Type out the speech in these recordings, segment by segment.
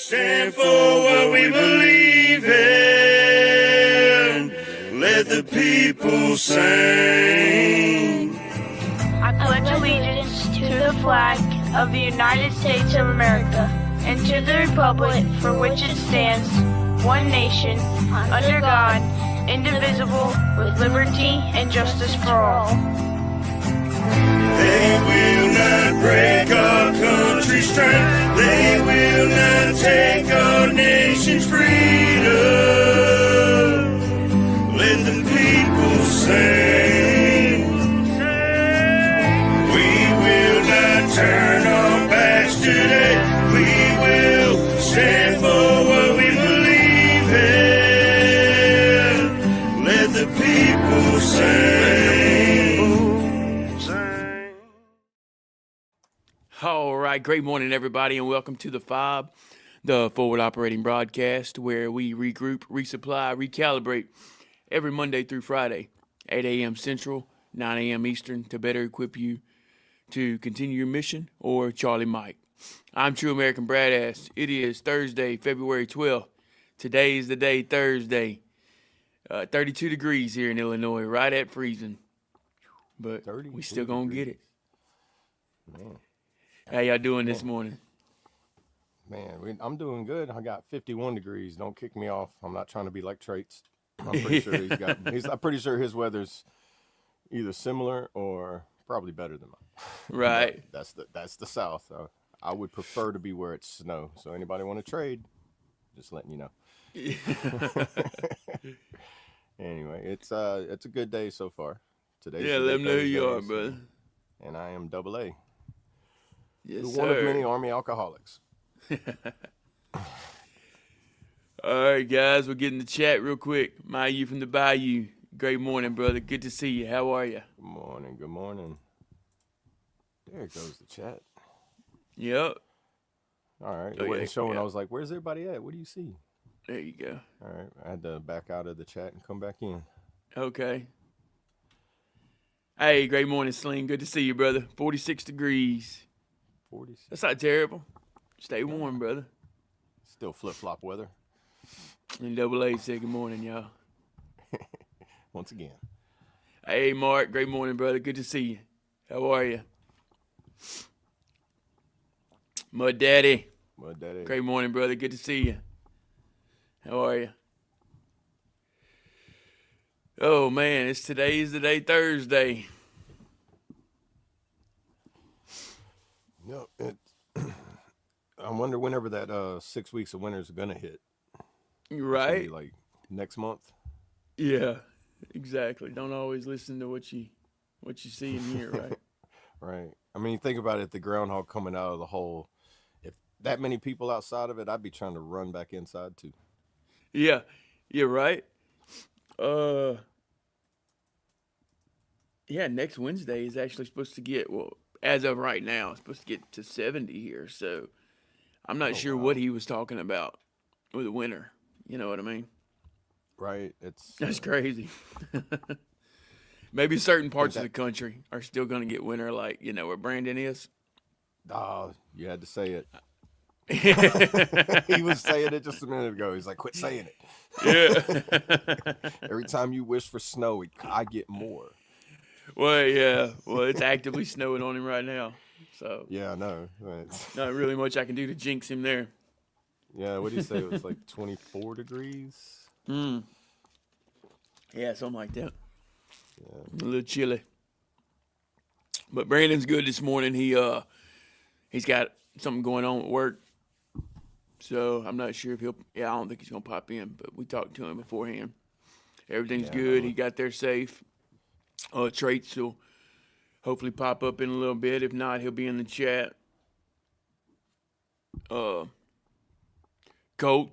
stand for what we believe in. Let the people sing. I pledge allegiance to the flag of the United States of America and to the republic for which it stands, one nation, under God, indivisible, with liberty and justice for all. They will not break our country's strength. They will not take our nation's freedom. Let the people sing. We will not turn our backs today. We will stand for what we believe in. Let the people sing. All right, great morning, everybody, and welcome to the F.O.B, the Forward Operating Broadcast, where we regroup, resupply, recalibrate every Monday through Friday, 8 a.m. Central, 9 a.m. Eastern, to better equip you to continue your mission, or Charlie Mike. I'm True American Brad Ass. It is Thursday, February 12th. Today is the day, Thursday. 32 degrees here in Illinois, right at freezing. But we still gonna get it. Man. How y'all doing this morning? Man, I'm doing good. I got 51 degrees. Don't kick me off. I'm not trying to be like Traits. I'm pretty sure I'm pretty sure his weather's either similar or probably better than mine. Right. That's the South. I would prefer to be where it's snow. So anybody want to trade? Just letting you know. Anyway, it's a good day so far. Today's Yeah, let them know who you are, brother. And I am Double A. Yes, One sir. of many Army alcoholics. All right, guys, we're getting the chat real quick. Mayu from the Bayou. Great morning, brother. Good to see you. How are you? Good morning. Good morning. There goes the chat. Yep. All right. Oh, It wasn't yeah, showing. yeah. I was like, where's everybody at? What do you see? There you go. All right. I had to back out of the chat and come back in. Okay. Hey, great morning, Sling. Good to see you, brother. 46 degrees. 46. That's not terrible. Stay warm, brother. Still flip-flop weather. And Double A said good morning, y'all. Once again. Hey, Mark. Great morning, brother. Good to see you. How are you? Mud Daddy. Mud Daddy. Great morning, brother. Good to see you. How are you? Oh, man. Today's the day, Thursday. No, I wonder whenever that 6 weeks of winter is gonna hit. It's gonna Right? be like next month. Yeah, exactly. Don't always listen to what you see and hear, right? Right. I mean, think about it. The groundhog coming out of the hole. If that many people outside of it, I'd be trying to run back inside too. Yeah, you're right. Yeah, next Wednesday is actually supposed to get, well, as of right now, it's supposed to get to 70 here. So I'm not sure wow. what he was talking about with the winter. You know what I mean? Right. That's crazy. Maybe certain parts of the country are still going to get winter, like, where Brandon is. Oh, you had to say it. He was saying it just a minute ago. He's like, quit saying it. Yeah. Every time you wish for snow, I get more. Well, yeah. Well, it's actively snowing on him right now. So Yeah, I know. not really much I can do to jinx him there. Yeah, what did you say? It was like 24 degrees? Yeah, something like that. Yeah. A little chilly. But Brandon's good this morning. He's got something going on at work. So I'm not sure if I don't think he's going to pop in, but we talked to him beforehand. Everything's good. He got there safe. Traits will hopefully pop up in a little bit. If not, he'll be in the chat. Colt,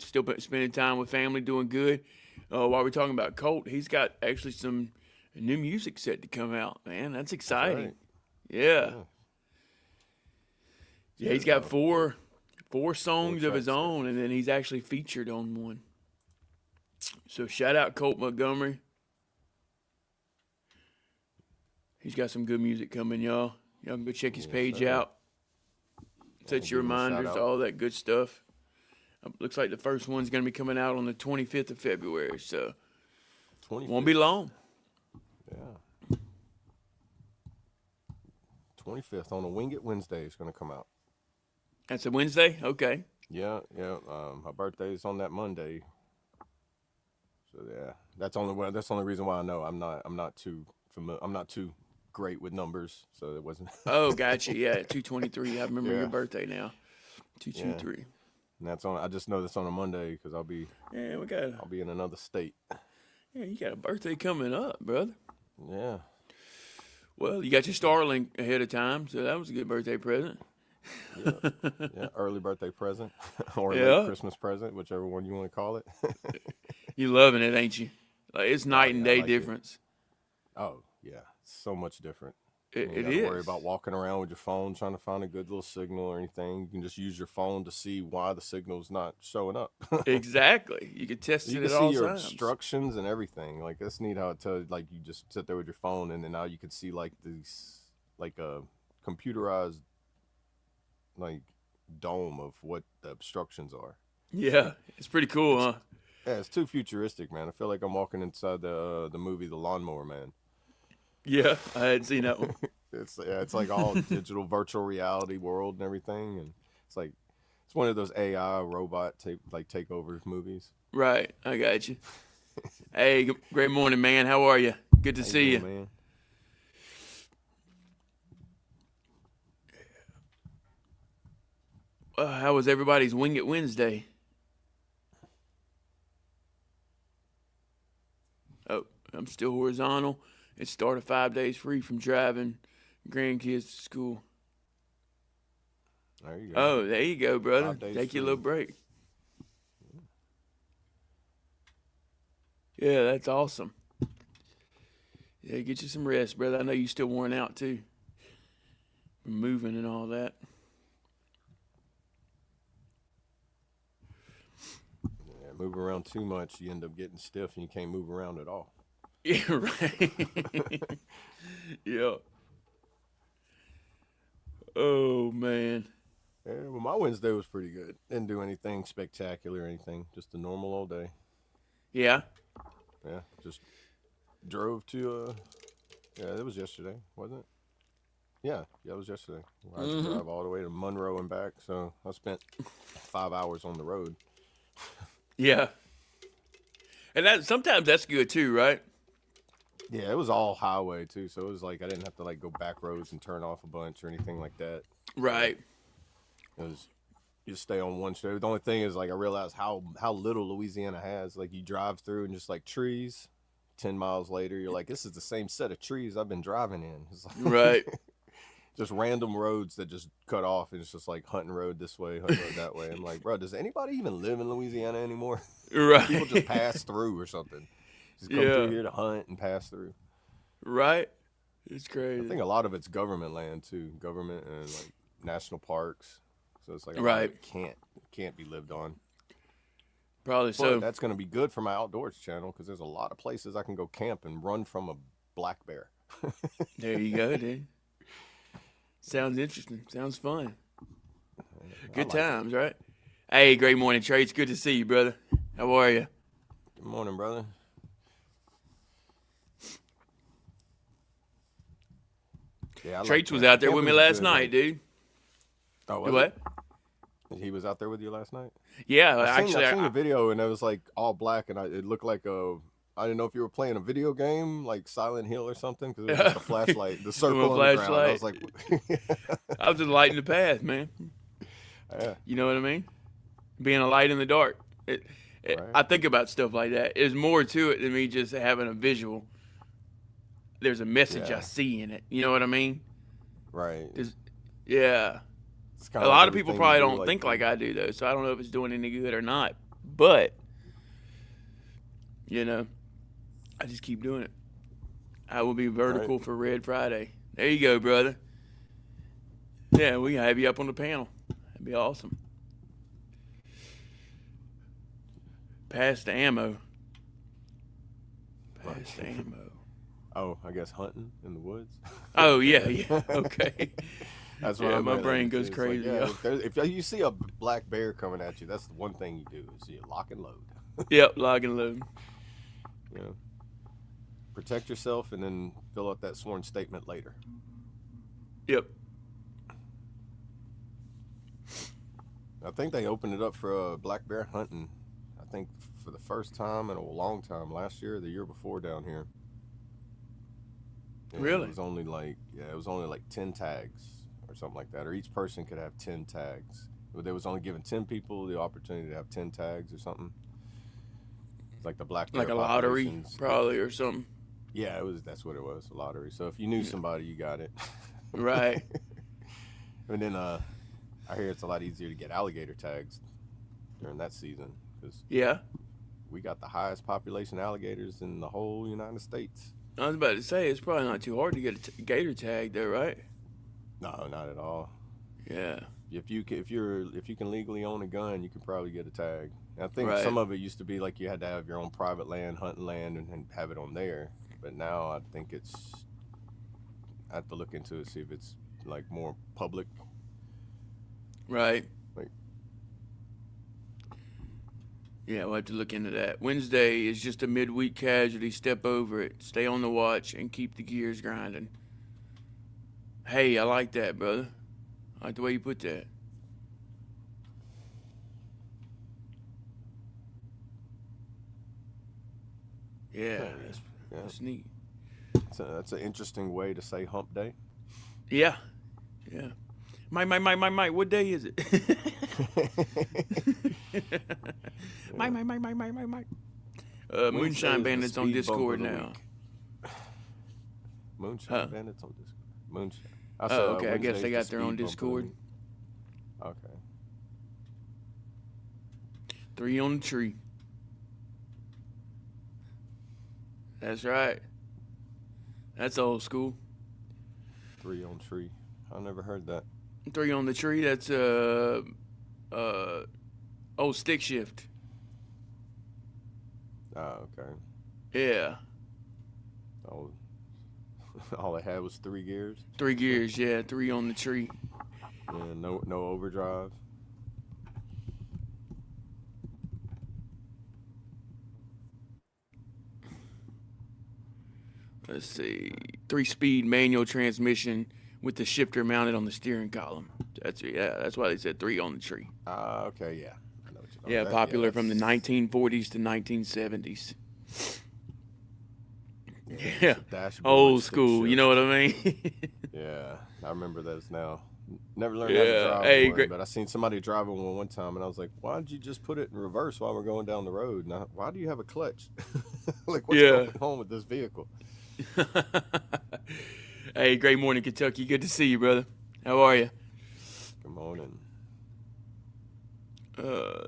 still spending time with family, doing good. While we're talking about Colt, he's got actually some new music set to come out, man. That's exciting. Right. Yeah, he's got four songs of his tracks, own, and then he's actually featured on one. So shout out Colt Montgomery. He's got some good music coming, y'all. Y'all can go check his page out. Set your reminders, all that good stuff. Looks like the first one's going to be coming out on the 25th of February, so 25th. won't be long. Yeah. 25th on a Wing It Wednesday is going to come out. That's a Wednesday? Okay. Yeah. My birthday is on that Monday. So yeah, that's the only reason why I know. I'm not too familiar. I'm not too great with numbers, so it wasn't. Oh, gotcha. Yeah, 223. I remember Yeah. your birthday now. 223. And that's on. I just know that's on a Monday because I'll be in another state. Yeah, you got a birthday coming up, brother. Yeah. Well, you got your Starlink ahead of time, so that was a good birthday present. Yeah. Early birthday present or Yeah. late Christmas present, whichever one you want to call it. You loving it, ain't you? Like, it's night and yeah, I day like it. difference. Oh yeah, so much different. It You don't is. worry about walking around with your phone trying to find a good little signal or anything. You can just use your phone to see why the signal's not showing up. Exactly. You can test You it can at all see your times. obstructions and everything. Like that's neat how it tells. Like you just sit there with your phone, and then now you can see like these, like a computerized, like dome of what the obstructions are. Yeah, it's pretty cool, huh? Yeah, it's too futuristic, man. I feel like I'm walking inside the movie The Lawnmower Man. Yeah, I hadn't seen that one. It's like all digital virtual reality world and everything, and it's one of those AI robot takeover movies. Right, I got you. Hey, great morning, man. How are you? Good to see you. Man. How was everybody's Wing It Wednesday? Oh, I'm still horizontal. It started 5 days free from driving grandkids to school. There you go. Oh, there you go, brother. 5 days Take your free. little break. Yeah, that's awesome. Yeah, get you some rest, brother. I know you're still worn out, too. From moving and all that. Yeah, move around too much, you end up getting stiff and you can't move around at all. Yeah, right. Yeah. Oh, man. Yeah, well, my Wednesday was pretty good. Didn't do anything spectacular or anything. Just a normal old day. Yeah. Yeah, just drove to, it was yesterday, wasn't it? Yeah, it was yesterday. I had to drive all the way to Monroe and back, so I spent 5 hours on the road. Yeah. And sometimes that's good, too, right? Yeah, it was all highway, too, so it was like I didn't have to, go back roads and turn off a bunch or anything like that. Right. It was, you just stay on one street. The only thing is, I realized how little Louisiana has. Like, you drive through and just, trees. 10 miles later, you're like, this is the same set of trees I've been driving in. It's like, Right. just random roads that just cut off, and it's just like Hunting Road this way, Hunting Road that way. I'm like, bro, does anybody even live in Louisiana anymore? Right. People just pass through or something. Just come through here to hunt and pass through. Right. It's crazy. I think a lot of it's government land, too. Government and, national parks. So it's like, Right. It can't be lived on. Probably But so. that's going to be good for my outdoors channel because there's a lot of places I can go camp and run from a black bear. There you go, dude. Sounds interesting. Sounds fun. Good times, right? Hey, great morning, Trey. It's good to see you, brother. How are you? Good morning, brother. Yeah, Traits was out there with me last night, dude. Oh, was What? He was out there with you last night? Yeah, I actually, seen the video, and it was all black, and it looked like I didn't know if you were playing a video game like Silent Hill or something because it was just a flashlight, the circle on the ground. I was like, I was just lighting the path, man. yeah, You know what I mean? Being a light in the dark. Right. I think about stuff like that. There's more to it than me just having a visual. There's a message I see in it. You know what I mean? right. Yeah. It's A kinda lot like of people everything probably you do, don't think like I do, though, so I don't know if it's doing any good or not. But, I just keep doing it. I will be vertical for Red Friday. There you go, brother. Yeah, we can have you up on the panel. That'd be awesome. Pass the ammo. Pass the ammo. Oh, I guess hunting in the woods. Oh, yeah. Okay. That's what Yeah, I'm my looking at brain it, too. goes It's like, crazy. yeah, Yo. if you see a black bear coming at you, that's the one thing you do is you lock and load. Yep, lock and load. You know, protect yourself and then fill out that sworn statement later. Yep. I think they opened it up for black bear hunting. I think for the first time in a long time, last year or the year before down here. And Really? It was only like 10 tags or something like that, or each person could have 10 tags. But they was only giving 10 people the opportunity to have 10 tags or something. It's like the black bear Like a lottery, populations. probably, or something. Yeah, that's what it was, a lottery. So if you knew somebody, you got it. Right. And then I hear it's a lot easier to get alligator tags during that season because Yeah. we got the highest population alligators in the whole United States. I was about to say, it's probably not too hard to get a gator tag there, right? No, not at all. Yeah. If you can legally own a gun, you can probably get a tag. And I think Right. some of it used to be like you had to have your own private land, hunting land, and have it on there. But now I think I have to look into it, see if it's like more public. Right. Like, Yeah, we'll have to look into that. Wednesday is just a midweek casualty. Step over it. Stay on the watch and keep the gears grinding. Hey, I like that, brother. I like the way you put that. Yeah, that's neat. that's an interesting way to say hump day. Yeah. Yeah. Mike, what day is it? Mike. Moonshine Bandits on Discord now. Moonshine Bandits on Discord. Moonshine. I Oh, okay. I guess Wednesday's they the got their own speed bump of the Discord. week. Okay. 3 on the tree. That's right. That's old school. 3 on tree. I never heard that. 3 on the tree. That's stick shift. Oh, okay. Yeah. All I had was 3 gears. 3 gears. Yeah, 3 on the tree. Yeah, no overdrive. Let's see. 3-speed manual transmission with the shifter mounted on the steering column. That's why they said 3 on the tree. Okay, yeah. I know what you're talking Yeah, about. popular Yeah, from the that's- 1940s to 1970s. Yeah, Yeah, it's a dashboard old stick school. shift. You know what I mean? Yeah, I remember those now. Never learned how Yeah, to drive hey, one, great. but I seen somebody driving one time, and I was like, "Why did you just put it in reverse while we're going down the road? Now, why do you have a clutch? Like, what's Yeah. going on with this vehicle?" Hey, great morning, Kentucky. Good to see you, brother. How are you? Good morning.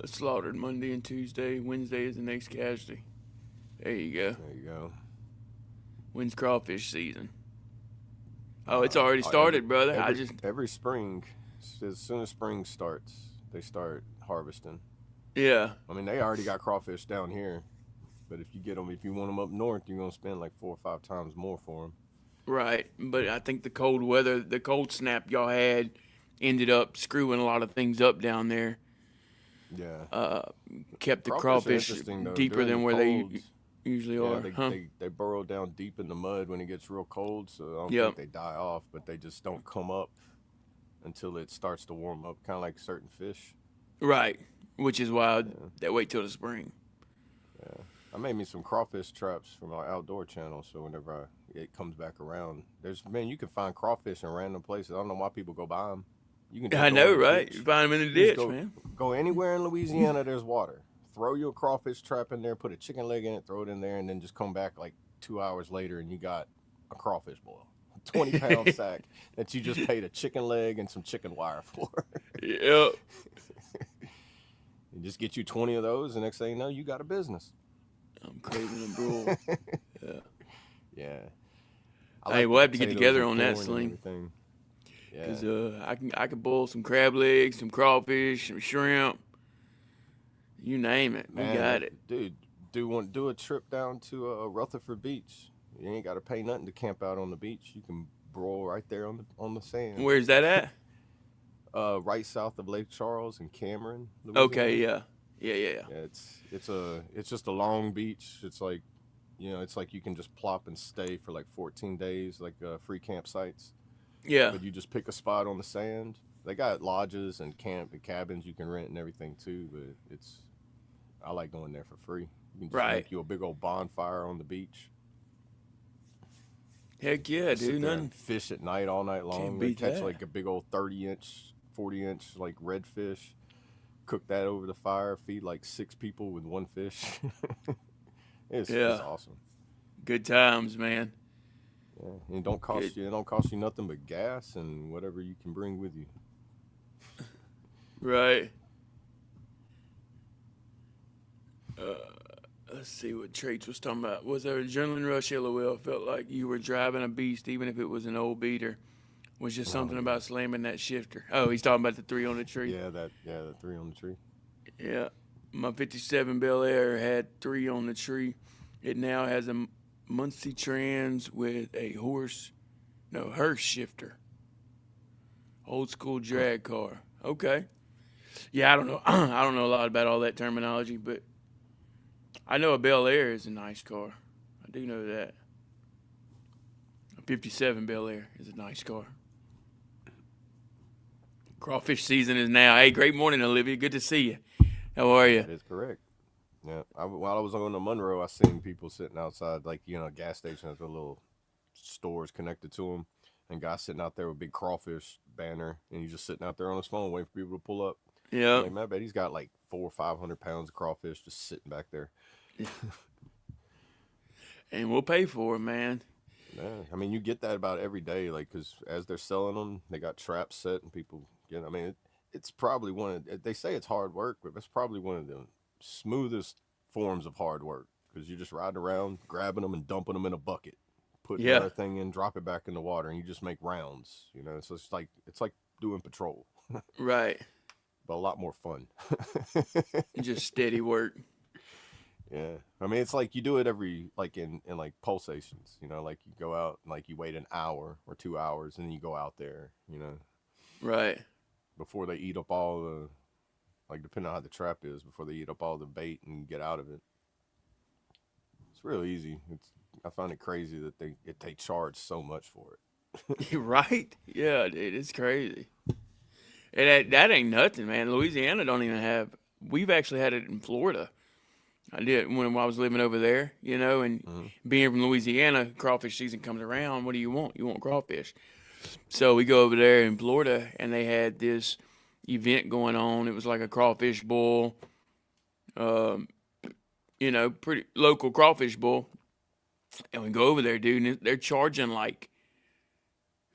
Slaughtered Monday and Tuesday. Wednesday is the next casualty. There you go. There you go. When's crawfish season? Oh, it's already started, brother. Every spring, as soon as spring starts, they start harvesting. Yeah. I mean, they already got crawfish down here, but if you want them up north, you're gonna spend like 4 or 5 times more for them. Right, but I think the cold weather, the cold snap y'all had, ended up screwing a lot of things up down there. Yeah. Kept the Crawfish are crawfish interesting, though. deeper During than the where they colds, usually yeah, are. they burrow down deep in the mud when it gets real cold, so I don't Yep. think they die off, but they just don't come up until it starts to warm up, kind of like certain fish. Right, which is why they wait till the spring. Yeah. I made me some crawfish traps for my outdoor channel, so whenever it comes back around, you can find crawfish in random places. I don't know why people go buy them. You can just I go know, in the right? ditch. You find them in the You just ditch, man. Go anywhere in Louisiana, there's water. Throw your crawfish trap in there, put a chicken leg in it, throw it in there, and then just come back like 2 hours later and you got a crawfish boil. 20-pound sack that you just paid a chicken leg and some chicken wire for. Yep. You just get you 20 of those, and next thing you know, you got a business. I'm craving a broil. Yeah. Yeah. Hey, we'll have to get potatoes together and on that, corn and Sling. everything. Yeah. Because I can boil some crab legs, some crawfish, some shrimp. You name it, we Man, got it. Dude, do a trip down to Rutherford Beach. You ain't got to pay nothing to camp out on the beach. You can broil right there on the sand. Where's that at? Right south of Lake Charles in Cameron, Okay, Louisiana. yeah. Yeah. Yeah, it's just a long beach. It's like, it's like you can just plop and stay for like 14 days, like free campsites. Yeah. But you just pick a spot on the sand. They got lodges and cabins you can rent and everything too. But I like going there for free. You can just Right. make you a big old bonfire on the beach. Heck yeah, Sit dude. there None and fish at night all night long. can't They beat catch that. like a big old 30-inch, 40-inch like redfish. Cook that over the fire. Feed like 6 people with one fish. It's Yeah. awesome. Good times, man. Yeah, and it don't cost you nothing but gas and whatever you can bring with you. Right. Let's see what Traits was talking about. Was there adrenaline rush? LOL. Felt like you were driving a beast, even if it was an old beater. Was just something about slamming that shifter. Oh, he's talking about the 3 on the tree. The 3 on the tree. Yeah. My 57 Bel Air had 3 on the tree. It now has a Muncie Trans with a hearse shifter. Old school drag car. Okay. Yeah, I don't know. I don't know a lot about all that terminology, but I know a Bel Air is a nice car. I do know that. A 57 Bel Air is a nice car. Crawfish season is now. Hey, great morning, Olivia. Good to see you. How are you? That is correct. Yeah. While I was on the Monroe, I seen people sitting outside, like, gas stations with little stores connected to them, and guys sitting out there with a big crawfish banner, and he's just sitting out there on his phone waiting for people to pull up. Yeah. Like, man, I bet he's got like 400 or 500 pounds of crawfish just sitting back there. And we'll pay for it, man. Yeah, I mean, you get that about every day, like, because as they're selling them, they got traps set, and people get. I mean, it's probably they say it's hard work, but it's probably one of the smoothest forms of hard work, because you're just riding around, grabbing them and dumping them in a bucket, putting everything in, drop it back in the water, and you just make rounds. So it's like doing patrol, Right. but a lot more fun. Just steady work. Yeah, I mean, it's like you do it every, like in like pulsations, like you go out and like you wait an hour or 2 hours and then you go out there, Right. before they eat up all the, like, depending on how the trap is, before they eat up all the bait and get out of it. It's real easy. I find it crazy that they charge so much for it. Right? Yeah, dude, it's crazy. And that ain't nothing, man. Louisiana don't even have. We've actually had it in Florida. I did when I was living over there, and being from Louisiana, crawfish season comes around. What do you want? You want crawfish. So we go over there in Florida, and they had this event going on. It was like a crawfish boil, pretty local crawfish boil. And we go over there, dude, and they're charging like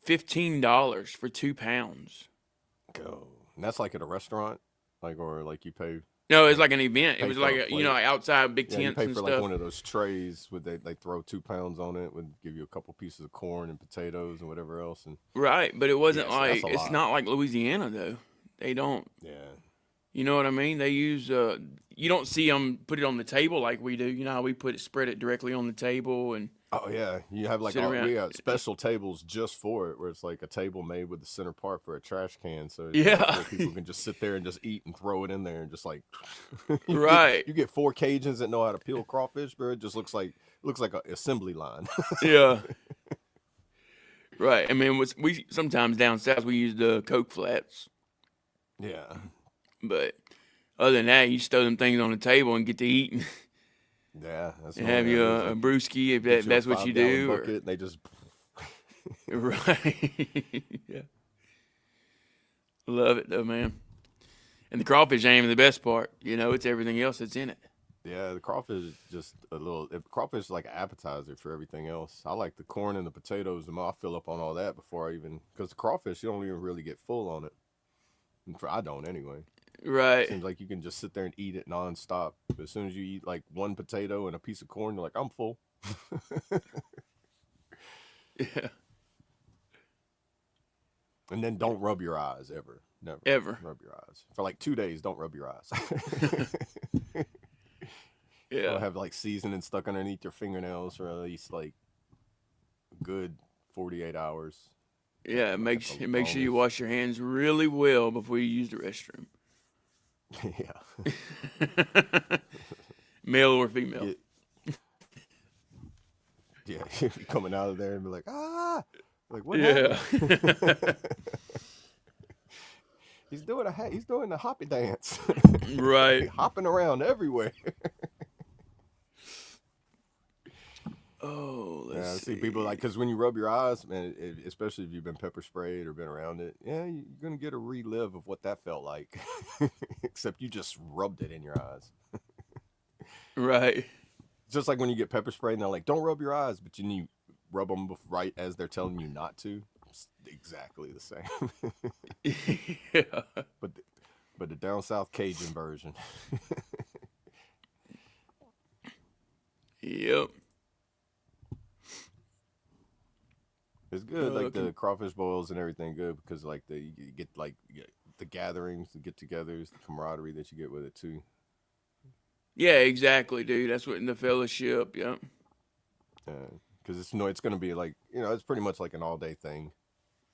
$15 for 2 pounds. Go. And that's like at a restaurant, like, or like you pay. No, it was like an event. It Pay was for like a plate. like outside big Yeah, you tents pay and for stuff. like one of those trays with they throw 2 pounds on it, would give you a couple pieces of corn and potatoes and whatever else. And Right, but it wasn't Yeah, so that's like a it's lot. not like Louisiana though. They don't. yeah, You know what I mean? They use you don't see them put it on the table like we do. You know how we spread it directly on the table and oh yeah, you have like Sit around. we got special tables just for it, where it's like a table made with the center part for a trash can, so Yeah. where people can just sit there and just eat and throw it in there and just like Right. You get 4 Cajuns that know how to peel crawfish, bro. It just looks like an assembly line. Yeah. Right. I mean, we sometimes down south we use the Coke flats, Yeah, but other than that, you just throw them things on the table and get to eating yeah. That's and what have it you is. a Like, brewski if get you a that's what you 5-gallon do. bucket, and they just Right. Yeah. Love it though, man. And the crawfish ain't even the best part. It's everything else that's in it. yeah, the crawfish is just crawfish is like an appetizer for everything else. I like the corn and the potatoes, and I'll fill up on all that before because the crawfish, you don't even really get full on it. I don't anyway. Right. Seems like you can just sit there and eat it nonstop. But as soon as you eat like one potato and a piece of corn, you're like, I'm full. Yeah. And then don't rub your eyes ever. Never. Ever. Rub your eyes. For like 2 days, don't rub your eyes. Yeah. Or have like seasoning stuck underneath your fingernails for at least like a good 48 hours. Yeah, make That's a make sure you bonus. wash your hands really well before you use the restroom. Yeah. Male or female. Get yeah. Coming out of there and be like, ah, like what Yeah. happened? He's doing the hoppy dance. Right. Hopping around everywhere. Oh, let's Yeah, I see see. people like because when you rub your eyes, man, especially if you've been pepper sprayed or been around it, yeah, you're gonna get a relive of what that felt like. Except you just rubbed it in your eyes. Right. Just like when you get pepper sprayed and they're like, "Don't rub your eyes," but you rub them right as they're telling you not to. It's exactly the same. Yeah. but the, but the down south Cajun version. Yep. It's good, like Can, the crawfish boils and everything. Good because like you get like the gatherings, the get-togethers, the camaraderie that you get with it too. yeah, exactly, dude. That's what in the fellowship. Yep. Because it's going to be like it's pretty much like an all-day thing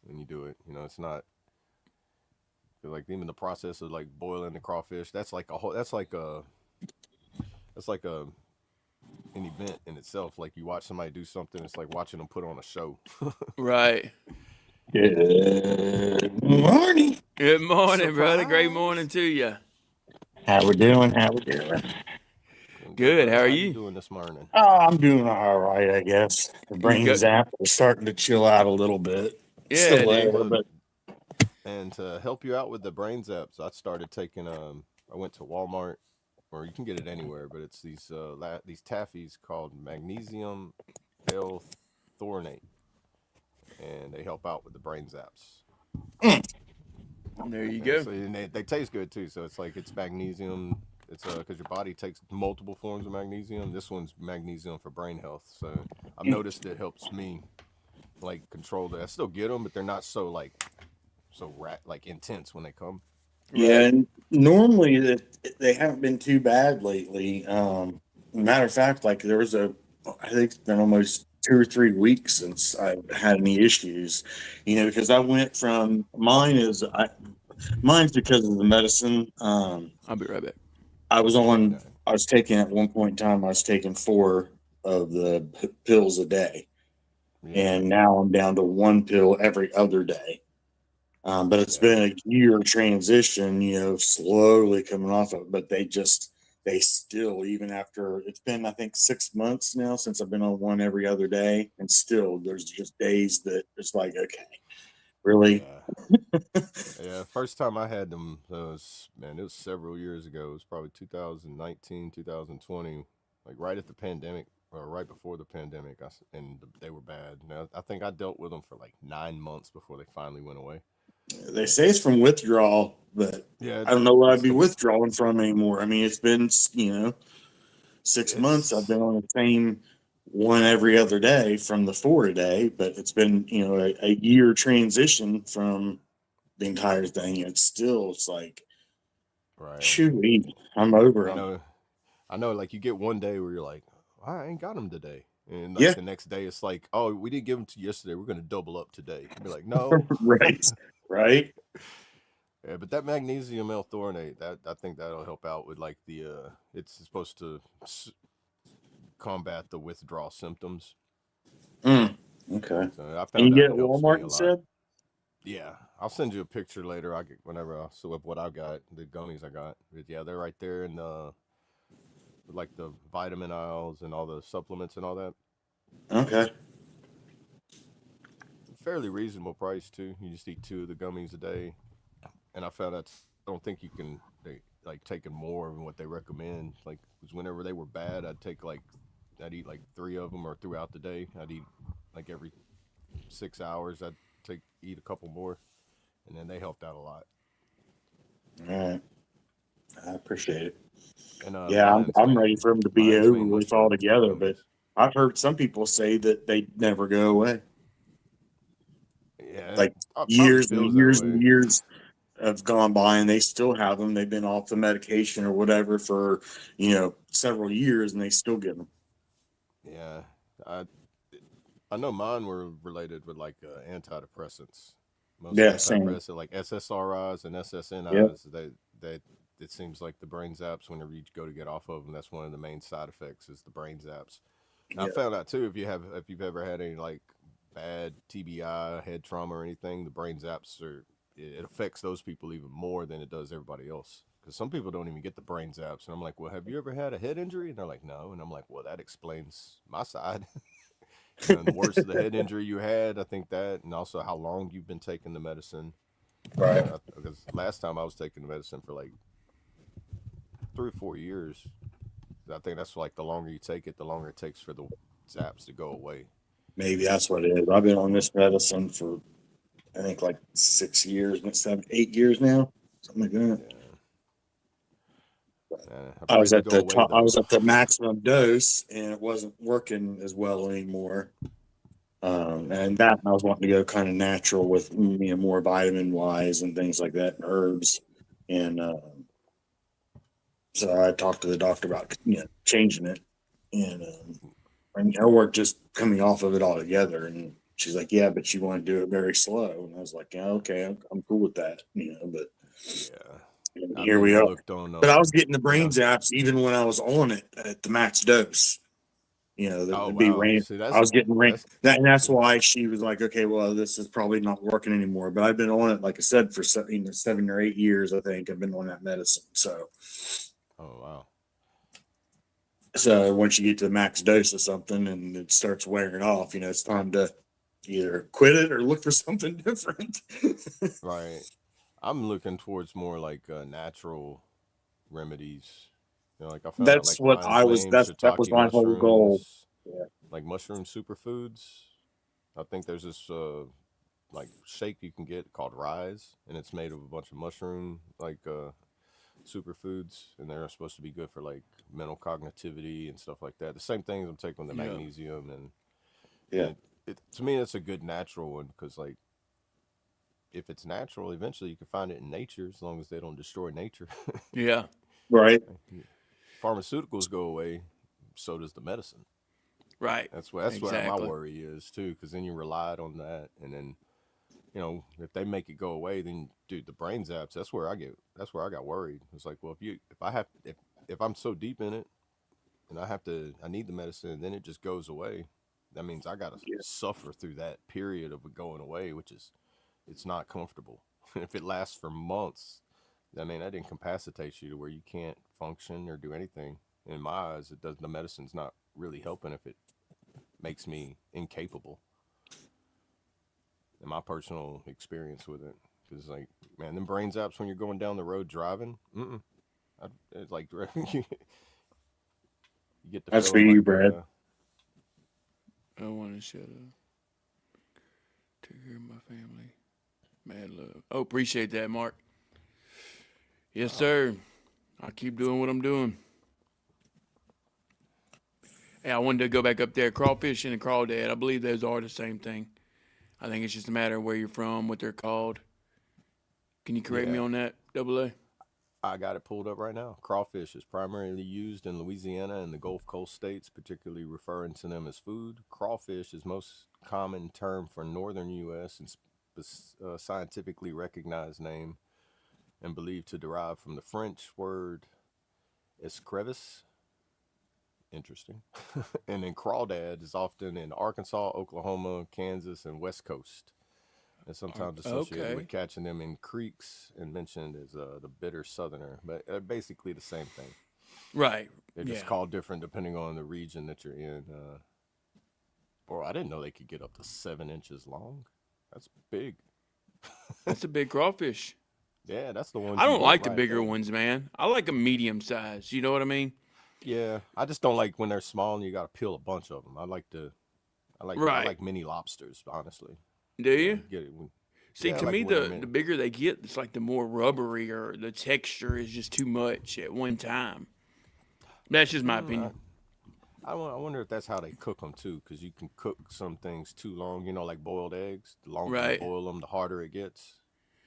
when you do it. It's not like even the process of like boiling the crawfish. That's like a whole. That's like an event in itself. Like you watch somebody do something, it's like watching them put on a show. Right. Good morning. Good morning, brother. Great Surprise! morning to you. How we doing? How we doing? Doing good, Good. How brother. are How you you? doing this morning? Oh, I'm doing all right, I guess. The You brain got zap is starting to chill out a little bit. yeah, Still there, dude. Well, but and to help you out with the brain zaps, I started taking. I went to Walmart, or you can get it anywhere, but it's these taffies called magnesium L-thornate, and they help out with the brain zaps. There you Yeah, go. so and they taste good too. So it's like it's magnesium. It's because your body takes multiple forms of magnesium. This one's magnesium for brain health. So I've noticed it helps me like control that. I still get them, but they're not like intense when they come. yeah, Right. and normally they haven't been too bad lately. Matter of fact, like I think it's been almost 2 or 3 weeks since I've had any issues. Because I went from mine's because of the medicine. I'll be right back. Yeah, I was taking at one point in time, I was taking 4 of the pills a day. yeah, And now I'm down to 1 pill every other day. But it's yeah. been a year transition, slowly coming off of it. But they still, even after it's been, I think, 6 months now since I've been on one every other day. And still, there's just days that it's like, okay, really? Yeah, yeah. First time I had them it was several years ago. It was probably 2019, 2020, like right at the pandemic or right before the pandemic. They were bad. Now I think I dealt with them for like 9 months before they finally went away. They say it's from withdrawal, but Yeah, I don't know what I'd it's be the with withdrawing from anymore. I mean, it's been, 6 months. I've it's been on the same one every other day from the 4 a day, but it's been, a year transition from the entire thing. It's like, right. shoot, I'm over I them. know, I know. Like you get one day where you're like, I ain't got them today, and like Yeah, the next day it's like, oh, we didn't give them to you yesterday. We're gonna double up today. You'd be like, no. right, right. Yeah, but that magnesium L-thornate, that I think that'll help out with like it's supposed to combat the withdrawal symptoms. Mm, okay. So I And you found out get it at helps me Walmart a lot. instead? Yeah, I'll send you a picture later. I get whenever I so of what I got, the gummies I got. But yeah, they're right there in the like the vitamin aisles and all the supplements and all that. Okay. Fairly reasonable price too. You just eat 2 of the gummies a day, and I found out I don't think you can they like taking more than what they recommend. Like 'cause whenever they were bad, I'd eat like 3 of them or throughout the day. I'd eat like every 6 hours. I'd eat a couple more, and then they helped out a lot. All right. I appreciate it. And Yeah, I'm ready for them to be lion's over mane with mustard altogether, but gummies. I've heard some people say that they never go away. Yeah, Like it probably years and feels that years and way. years have gone by and they still have them. They've been off the medication or whatever for, several years and they still get them. Yeah, I I know mine were related with like antidepressants. Most Yeah, same. antidepressants like SSRIs and Yep. SSNIs. They it seems like the brain zaps. Whenever you go to get off of them, that's one of the main side effects is the brain zaps. And I Yeah. found out too if you've ever had any like bad TBI, head trauma or anything, the brain zaps it affects those people even more than it does everybody else. Because some people don't even get the brain zaps, and I'm like, well, have you ever had a head injury? And they're like, no, and I'm like, well, that explains my side. The worse the head injury you had, I think that, and also how long you've been taking the medicine. Right. Because last time I was taking the medicine for like 3 or 4 years. I think that's like the longer you take it, the longer it takes for the zaps to go away. Maybe that's what it is. I've been on this medicine for I think like 6 years, 8 years now, something like that. I I pray was they at go the away top. I though. was at the maximum dose, and it wasn't working as well anymore. And that I was wanting to go kind of natural with more vitamin wise and things like that, and herbs. And so I talked to the doctor about changing it, and or just coming off of it altogether. And she's like, "Yeah, but you want to do it very slow." And I was like, "Yeah, okay, I'm cool with that." But Yeah, I've here we even are. looked on. But I was getting the When brain I zaps even when I was on it at the max dose. oh That'd be wow, rain. see I was getting rain. that's And that's why she was like, okay, well, this is probably not working anymore. But I've been on it, like I said, for 7 or 8 years. I think I've been on that medicine. oh wow. So once you get to the max dose of something and it starts wearing off, it's time to either quit it or look for something different. Right. I'm looking towards more like natural remedies. Like I found out That's like what lime I was. flame, That was shiitake my whole goal. mushrooms, Yeah. like mushroom superfoods. I think there's this like shake you can get called Rise, and it's made of a bunch of mushroom like superfoods, and they're supposed to be good for like mental cognitivity and stuff like that. The same things I'm taking with the Yeah. magnesium, and Yeah. it to me that's a good natural one because like if it's natural, eventually you can find it in nature as long as they don't destroy nature. Yeah. Right. Pharmaceuticals go away, so does the medicine. Right. That's where my Exactly. worry is too, because then you relied on that, and then if they make it go away, then dude, the brain zaps. That's where I got worried. It's like, well, if I'm so deep in it, and I need the medicine, and then it just goes away. That means I gotta Yeah. suffer through that period of it going away, which is it's not comfortable. If it lasts for months, I mean that incapacitates you to where you can't function or do anything. In my eyes, it does. The medicine's not really helping if it makes me incapable. In my personal experience with it, because like man, them brain zaps when you're going down the road driving, it's like you get the That's for feeling you, like Brad. I want to shut up. Take care of my family. Mad love. Oh, appreciate that, Mark. Yes, sir. I'll keep doing what I'm doing. Hey, I wanted to go back up there. Crawfish and a crawdad. I believe those are the same thing. I think it's just a matter of where you're from, what they're called. Can you correct me yeah. on that, Double A? I got it pulled up right now. Crawfish is primarily used in Louisiana and the Gulf Coast states, particularly referring to them as food. Crawfish is most common term for northern U.S. and scientifically recognized name and believed to derive from the French word escrevis. Interesting. And then crawdad is often in Arkansas, Oklahoma, Kansas, and West Coast, and sometimes associated with Okay. catching them in creeks and mentioned as the bitter southerner, but basically the same thing. Right. They're just Yeah. called different depending on the region that you're in. Bro, I didn't know they could get up to 7 inches long. That's big. That's a big crawfish. Yeah, that's the ones I you don't want like the right bigger there. ones, man. I like a medium size. You know what I mean? Yeah, I just don't like when they're small and you got to peel a bunch of them. I Right. like mini lobsters, honestly. Do you? Get it. See, Yeah, I to like me, when they're the mini. bigger they get, it's like the more rubbery or the texture is just too much at one time. That's just my Mm, opinion. I wonder if that's how they cook them too, because you can cook some things too long. Like boiled eggs. The longer you Right. boil them, the harder it gets.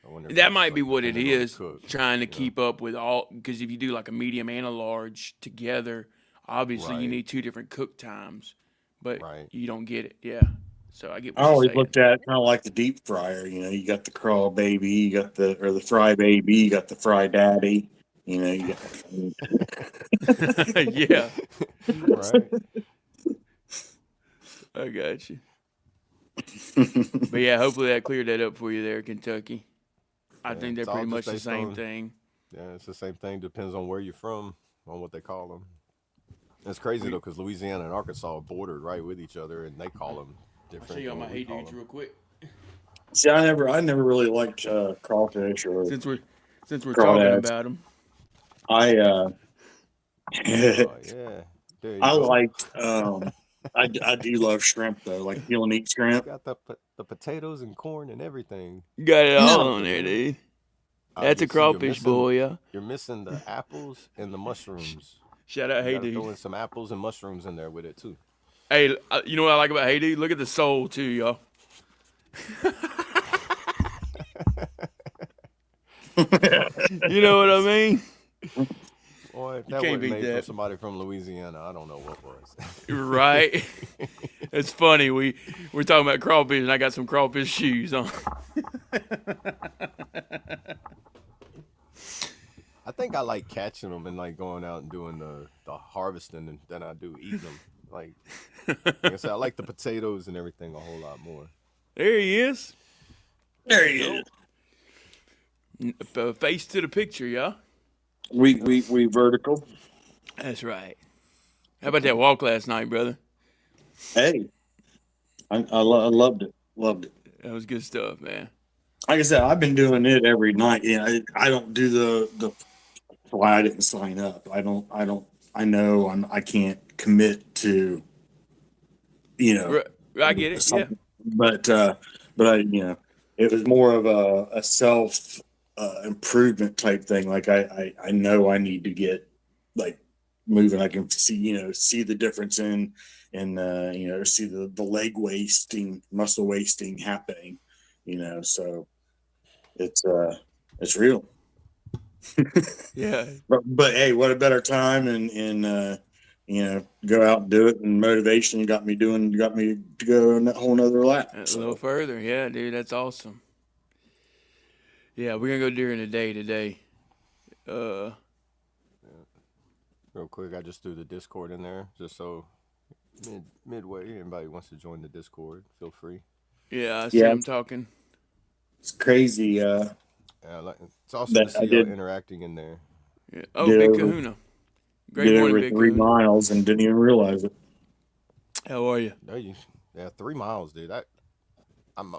I wonder if That that's might be like what it depending on the is, cook. trying to You know? keep up with all. Because if you do like a medium and a large together, obviously you Right. need two different cook times, but Right. you don't get it. Yeah. So I get I what you're always saying. looked at it kind of like the deep fryer. You got the crawl baby, you got the fry baby, you got the fry daddy. You got. Yeah, Right. I got you. But yeah, hopefully that cleared that up for you there, Kentucky. I Yeah, think they're it's all pretty just much the based same on- thing. Yeah, it's the same thing. Depends on where you're from, on what they call them. It's crazy though, because Louisiana and Arkansas are bordered right with each other, and they call them different. Show you all than my what we hey call dudes them. real quick. See, I never really liked crawfish or Since we're talking crawdads. about them, I Oh yeah, there you I go. like I do love shrimp though, like peel and eat shrimp. Got the potatoes and corn and everything. got it all No. on there, dude. Oh, That's a see, you're crawfish missing- boy, yeah. You're missing the apples and the mushrooms. Shout out, You hey gotta dude. throw in some apples and mushrooms in there with it too. Hey, you know what I like about hey dude? Look at the soul too, y'all. You know what I mean? Boy, if You that can't wasn't beat made that. from somebody from Louisiana, I don't know what was. Right? It's funny. We're talking about crawfish, and I got some crawfish shoes on. I think I like catching them and like going out and doing the harvesting than I do eating them. Like I said, I like the potatoes and everything a whole lot more. There he is. There you go. Face to the picture, y'all. We vertical. That's right. How about that walk last night, brother? Hey, I loved it. Loved it. That was good stuff, man. Like I said, I've been doing it every night. I don't do the why I didn't sign up. I know I can't commit to I get it. Yeah. something. But I it was more of a self improvement type thing. Like I know I need to get like moving. I can see the difference in see the leg wasting, muscle wasting happening. So it's real. Yeah. But hey, what a better time and go out and do it, and motivation got me to go on that whole nother lap. A So. little further. Yeah, dude, that's awesome. Yeah, we're going to go during the day today. Real quick, I just threw the Discord in there just so midway anybody wants to join the Discord, feel free. Yeah, I see Yeah. him talking. It's crazy. Yeah, it's awesome That to see I y'all did. interacting in there. Yeah. Oh, Did Big over- Kahuna. Great Did morning, over Big 3 Kahuna. miles and didn't even realize it. How are you? No, yeah, 3 miles, dude.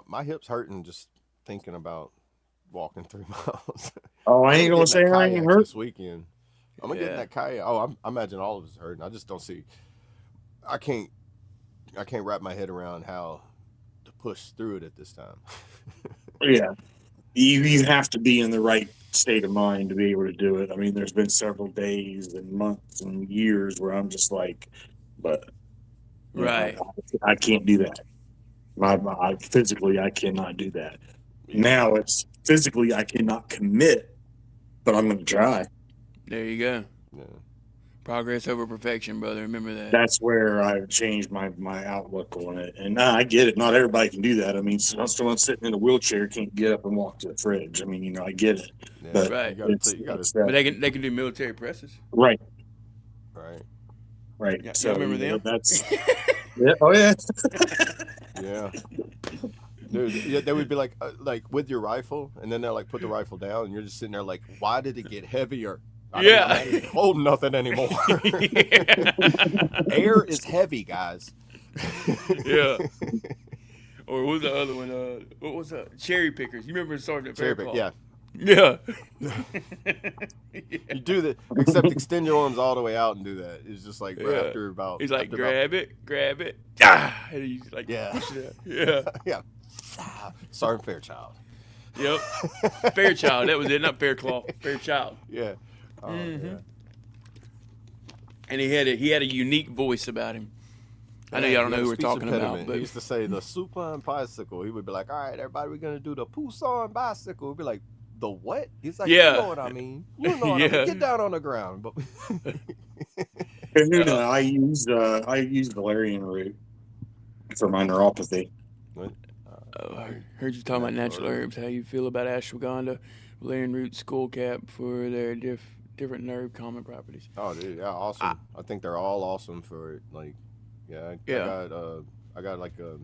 My hips hurting just thinking about walking 3 miles. Oh, I I'm ain't gonna getting say that I ain't kayak hurt. this weekend. I'm gonna get in Yeah. that kayak. Oh, I imagine all of us hurting. I just don't see. I can't wrap my head around how to push through it at this time. Yeah, you have to be in the right state of mind to be able to do it. I mean, there's been several days and months and years where I'm just like, but Right. I can't do that. Physically, I cannot do that. Now it's physically I cannot commit, but I'm going to try. There you go. Yeah. Progress over perfection, brother. Remember that. That's where I've changed my outlook on it. And I get it. Not everybody can do that. I mean, someone sitting in a wheelchair can't get up and walk to the fridge. I mean, I get it. Yeah, But Right. You gotta, But they can do military presses. right, right. Yeah, So y'all remember them? That's yeah. Oh yeah. Yeah. Dude, yeah, they would be like with your rifle, and then they'll like put the rifle down, and you're just sitting there like, why did it get heavier? I'm not even holding nothing anymore. Air is heavy, guys. Yeah. Or what was the other one? What was that? Cherry pickers. You remember Sergeant Cherry Faircloth? pick, yeah. Yeah. You do that, except extend your arms all the way out and do that. It's just like Yeah. after about. He's like, after grab it. Ah! And he's like, Yeah. push it out. Yeah. yeah. Sergeant Fairchild. Yep. Fairchild. That was it. Not Faircloth. Fairchild. Yeah. Oh, yeah. And he had a unique voice about him. I know y'all don't know who we're talking about, He but used to say the supine bicycle. He would be like, all right, everybody, we're going to do the Poussin bicycle. We'd be like, the what? He's like, Yeah. you know what I mean. You know what I Yeah. mean. Get down on the ground. But I use valerian root for my neuropathy. I heard you talking about natural herbs. How you feel about ashwagandha, valerian root, skullcap for their different nerve calming properties? Oh, dude, yeah, awesome. I think they're all awesome for it. Like, yeah, Yeah. I got like a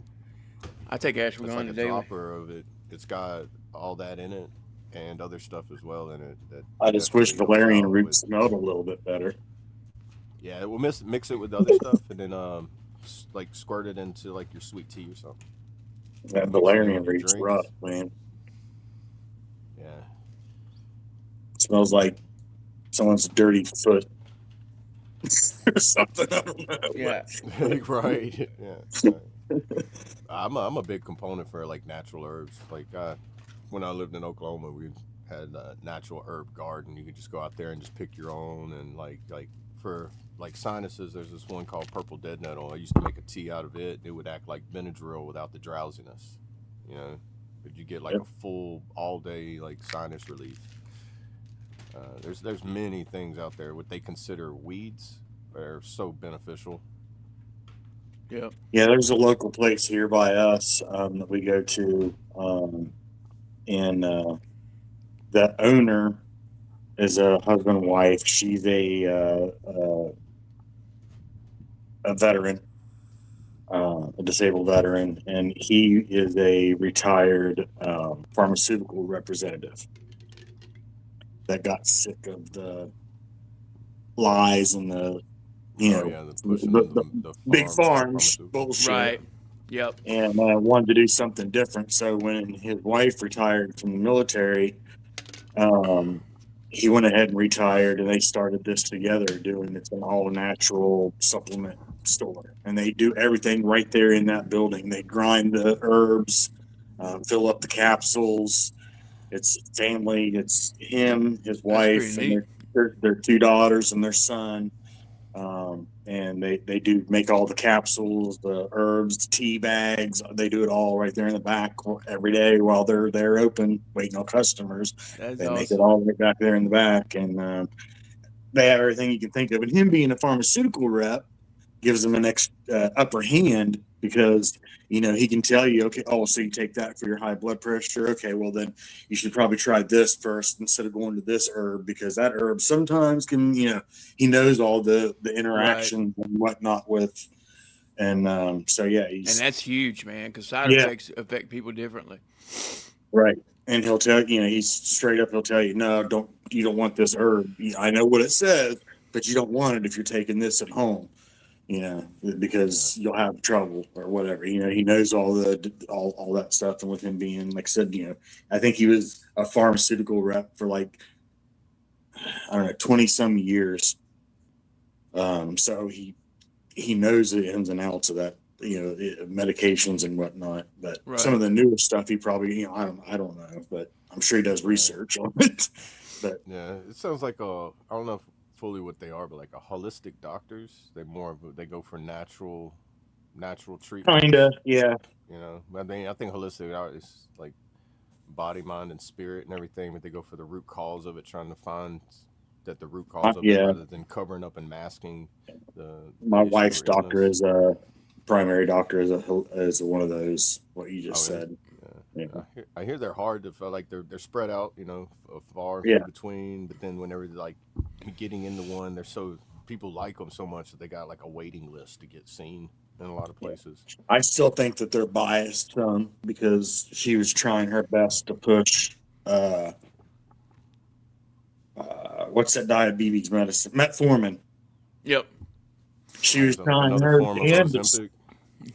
I take it's like ashwagandha a daily. dropper of it. It's got all that in it and other stuff as well in it that I just wish definitely helps valerian out root with. smelled a little bit better. Yeah, we'll mix it with other stuff and then like squirt it into like your sweet tea or something. That Mix it in valerian with your root's rough, drinks. man. Yeah. It smells like someone's dirty foot or something. I don't know. Yeah. Right. Yeah. Right. I'm a big component for like natural herbs. Like when I lived in Oklahoma, we had a natural herb garden. You could just go out there and just pick your own. And like for like sinuses, there's this one called purple dead nettle. I used to make a tea out of it. It would act like Benadryl without the drowsiness. You know, but you get like Yep. a full all day like sinus relief. There's many things out there what they consider weeds are so beneficial. Yeah. Yeah, there's a local place here by us that we go to, and the owner is a husband and wife. She's a veteran, a disabled veteran, and he is a retired pharmaceutical representative that got sick of the lies and the The pushing the big farms pharmaceutical. bullshit. Right. Yep. And wanted to do something different. So when his wife retired from the military, he went ahead and retired, and they started this together, doing it's an all natural supplement store, and they do everything right there in that building. They grind the herbs, fill up the capsules. It's family. It's him, his wife, pretty and their two daughters and their son. And they do make all the capsules, the herbs, the tea bags. They do it all right there in the back every day while they're there open, waiting on customers. That's They make it awesome. all right back there in the back, and they have everything you can think of. And him being a pharmaceutical rep gives them an upper hand because he can tell you, okay, oh, so you take that for your high blood pressure. Okay, well then you should probably try this first instead of going to this herb, because that herb sometimes can, he knows all the interactions and whatnot with, and so yeah, And that's huge, man, because side Yeah. effects affect people differently. right. And he'll tell he's straight up. He'll tell you, no, you don't want this herb. I know what it says, but you don't want it if you're taking this at home. Because you'll have trouble or whatever. He knows all that stuff. And with him being, like I said, I think he was a pharmaceutical rep for like, I don't know, 20 some years. So he knows the ins and outs of that, medications and whatnot. But some of the newer stuff, he probably, I don't know, but I'm sure he does research on it. But yeah, it sounds like I don't know fully what they are, but like a holistic doctors. They go for natural treatment. kinda, yeah. I think holistic is like body, mind, and spirit and everything, but they go for the root cause of it, trying to find that the root cause of it rather than covering up and masking My issue wife's or doctor illness. is a primary doctor, is one of those, what you just said. Yeah. I hear they're hard to feel like they're spread out, far and Yeah. few between. But then whenever they're like getting into one, people like them so much that they got like a waiting list to get seen in a lot of places. I still think that they're biased, because she was trying her best to push, what's that diabetes medicine? Metformin. Yep. She was trying Another her form of hand Ozempic.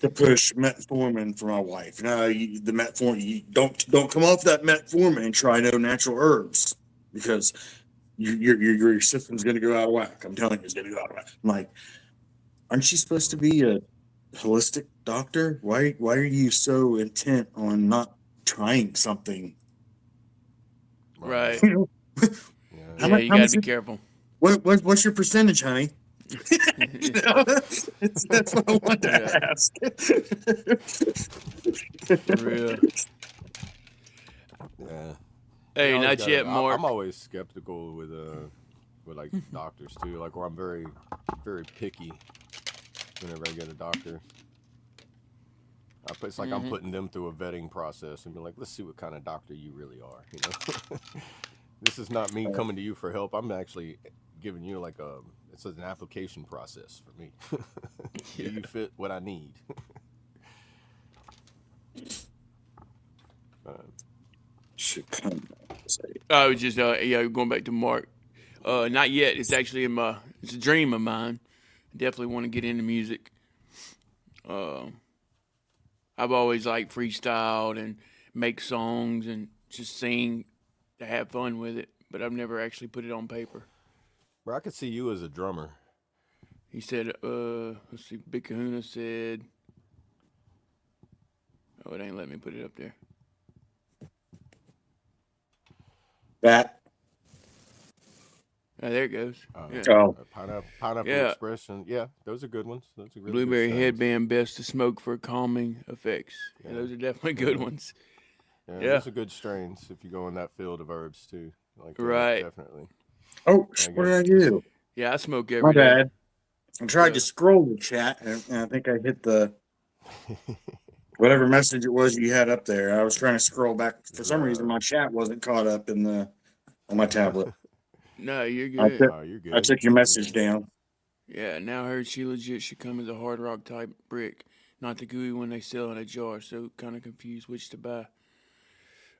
to push metformin for my wife. No, the metformin. You don't come off that metformin and try no natural herbs, because your system's going to go out of whack. I'm telling you, it's going to go out of whack. I'm like, aren't you supposed to be a holistic doctor? Why are you so intent on not trying something? Right. How Yeah, much- you how got much- to be careful. What's your percentage, honey? That's what I want to Yeah. ask. For real. Yeah. Hey, You always not yet, Mark. I'm always skeptical with like doctors too. Like, where I'm very, very picky whenever I get a doctor. It's like I'm putting them through a vetting process and be like, let's see what kind of doctor you really are. You know, this is not me coming to you for help. I'm actually giving you like it's an application process for me. Do you fit what I need? Should come. I was just going back to Mark. Not yet. It's actually it's a dream of mine. Definitely want to get into music. I've always liked freestyled and make songs and just sing to have fun with it, but I've never actually put it on paper. Bro, I could see you as a drummer. He said, let's see, Big Kahuna said, oh, it ain't letting me put it up there. That. Oh, there it goes. Yeah. Oh, Pineapple Yeah. Expression. Yeah, those are good ones. Those are really Blueberry good sounds. headband, best to smoke for calming effects. Yeah, those are definitely good ones. Yeah, those are good strains if you go in that field of herbs too. Like that, Right. definitely. oh, what did I do? Yeah, I smoke My every day. bad. I tried to scroll the chat, and I think I hit the whatever message it was you had up there. I was trying to scroll back. For some reason, my chat wasn't caught up on my tablet. No, you're I good. took, Oh, you're good. I took your message down. Yeah, now I heard she legit should come as a hard rock type brick, not the gooey one they sell in a jar. So kind of confused which to buy.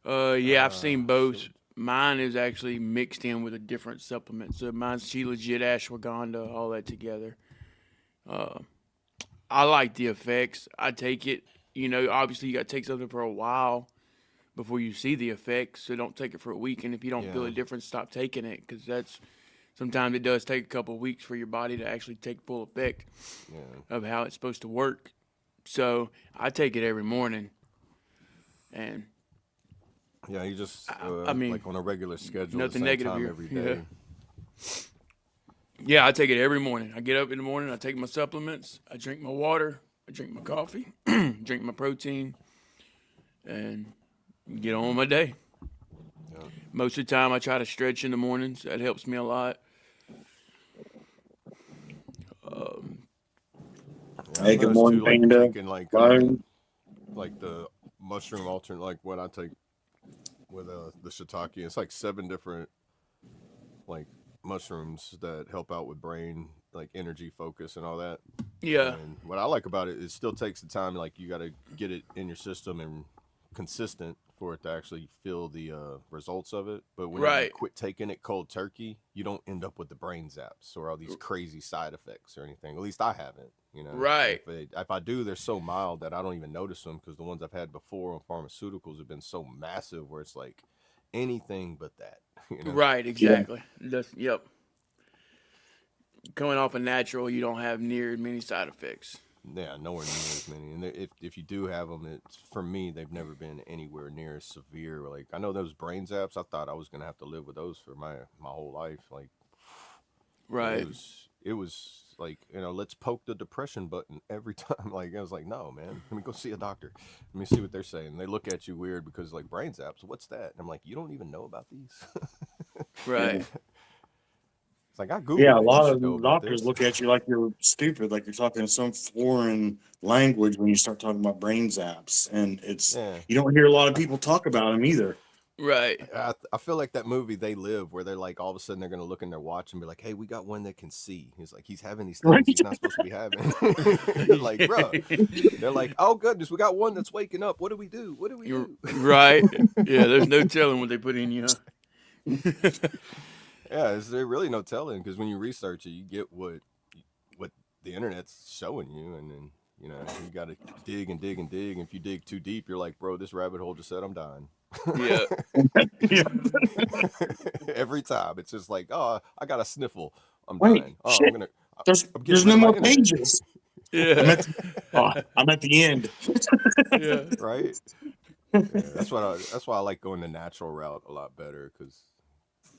Yeah, I've seen both. Shoot. Mine is actually mixed in with a different supplement. So mine's she legit ashwagandha, all that together. I like the effects. I take it. You know, obviously you got to take something for a while before you see the effects. So don't take it for a week. And if you don't feel a difference, stop taking it, because sometimes it does take a couple of weeks for your body to actually take full effect of how it's supposed to work. So I take it every morning, and yeah, you just I mean, like on a regular schedule, nothing the same negative time here. every day. Yeah, I take it every morning. I get up in the morning, I take my supplements, I drink my water, I drink my coffee, drink my protein, and get on with my day. Yeah. Most of the time, I try to stretch in the mornings. That helps me a lot. Hey, good morning, like Panda. taking like the mushroom alternate, like what I take with the shiitake. It's like 7 different like mushrooms that help out with brain, like energy, focus, and all that. Yeah. And what I like about it, it still takes the time. Like you got to get it in your system and consistent for it to actually feel the results of it. But when you quit taking it cold turkey, you don't end up with the brain zaps or all these crazy side effects or anything. At least I haven't. You know, Right. If I do, they're so mild that I don't even notice them, because the ones I've had before on pharmaceuticals have been so massive where it's like anything but that. You know? Right, exactly. Yep. Coming off a natural, you don't have near as many side effects. Yeah, nowhere near as many. And if you do have them, it's, for me, they've never been anywhere near as severe. Like, I know those brain zaps, I thought I was gonna have to live with those for my whole life. Like, right. It was like, you know, let's poke the depression button every time. Like, I was like, no, man, let me go see a doctor. Let me see what they're saying. They look at you weird because, like, brain zaps, what's that? And I'm like, you don't even know about these? Right. It's like, I Googled Yeah, a it. lot You of should know about doctors this. look at you like you're stupid, like you're talking some foreign language when you start talking about brain zaps, and you don't hear a lot of people talk about them either. Right. I feel like that movie They Live, where they're like, all of a sudden they're gonna look in their watch and be like, hey, we got one that can see. He's like, he's having these things he's not supposed to be having. You're like, bro. They're like, oh goodness, we got one that's waking up. What do we do? What do we do? Right. Yeah, there's no telling what they put in you. Yeah, there's really no telling, because when you research it, you get what the internet's showing you, and then, you know, you got to dig and dig and dig. And if you dig too deep, you're like, bro, this rabbit hole just said I'm dying. Yeah. Every time it's just like, oh, I got a sniffle, I'm Wait, dying. Oh, shit. I'm There's getting rid no of my more internet. pages. Yeah. I'm at the end. Yeah. Right. Yeah, that's why I like going the natural route a lot better, because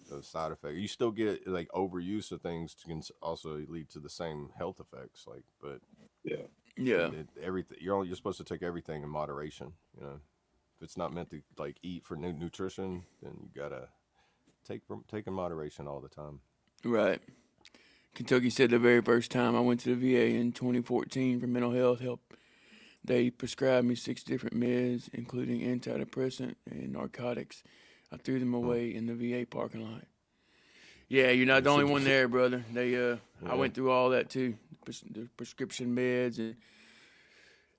the side effect, you still get like overuse of things can also lead to the same health effects. Like, but Yeah. everything, you're supposed to take everything in moderation. You know, if it's not meant to like eat for nutrition, then you gotta take in moderation all the time. Right. Kentucky said the very first time I went to the VA in 2014 for mental health help, They prescribed me 6 different meds, including antidepressant and narcotics. I threw them away in the VA parking lot. Yeah, you're not the only one there, brother. I went through all that too, the prescription meds, and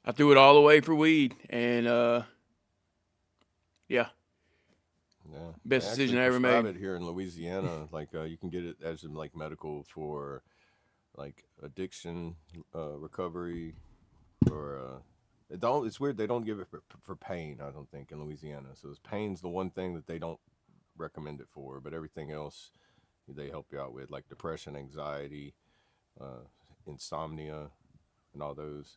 I threw it all away for weed. And yeah, best decision I ever made. It here in Louisiana, like you can get it as in like medical for like addiction recovery, or it's weird they don't give it for pain. I don't think in Louisiana. So pain's the one thing that they don't recommend it for, but everything else they help you out with, like depression, anxiety, insomnia, and all those.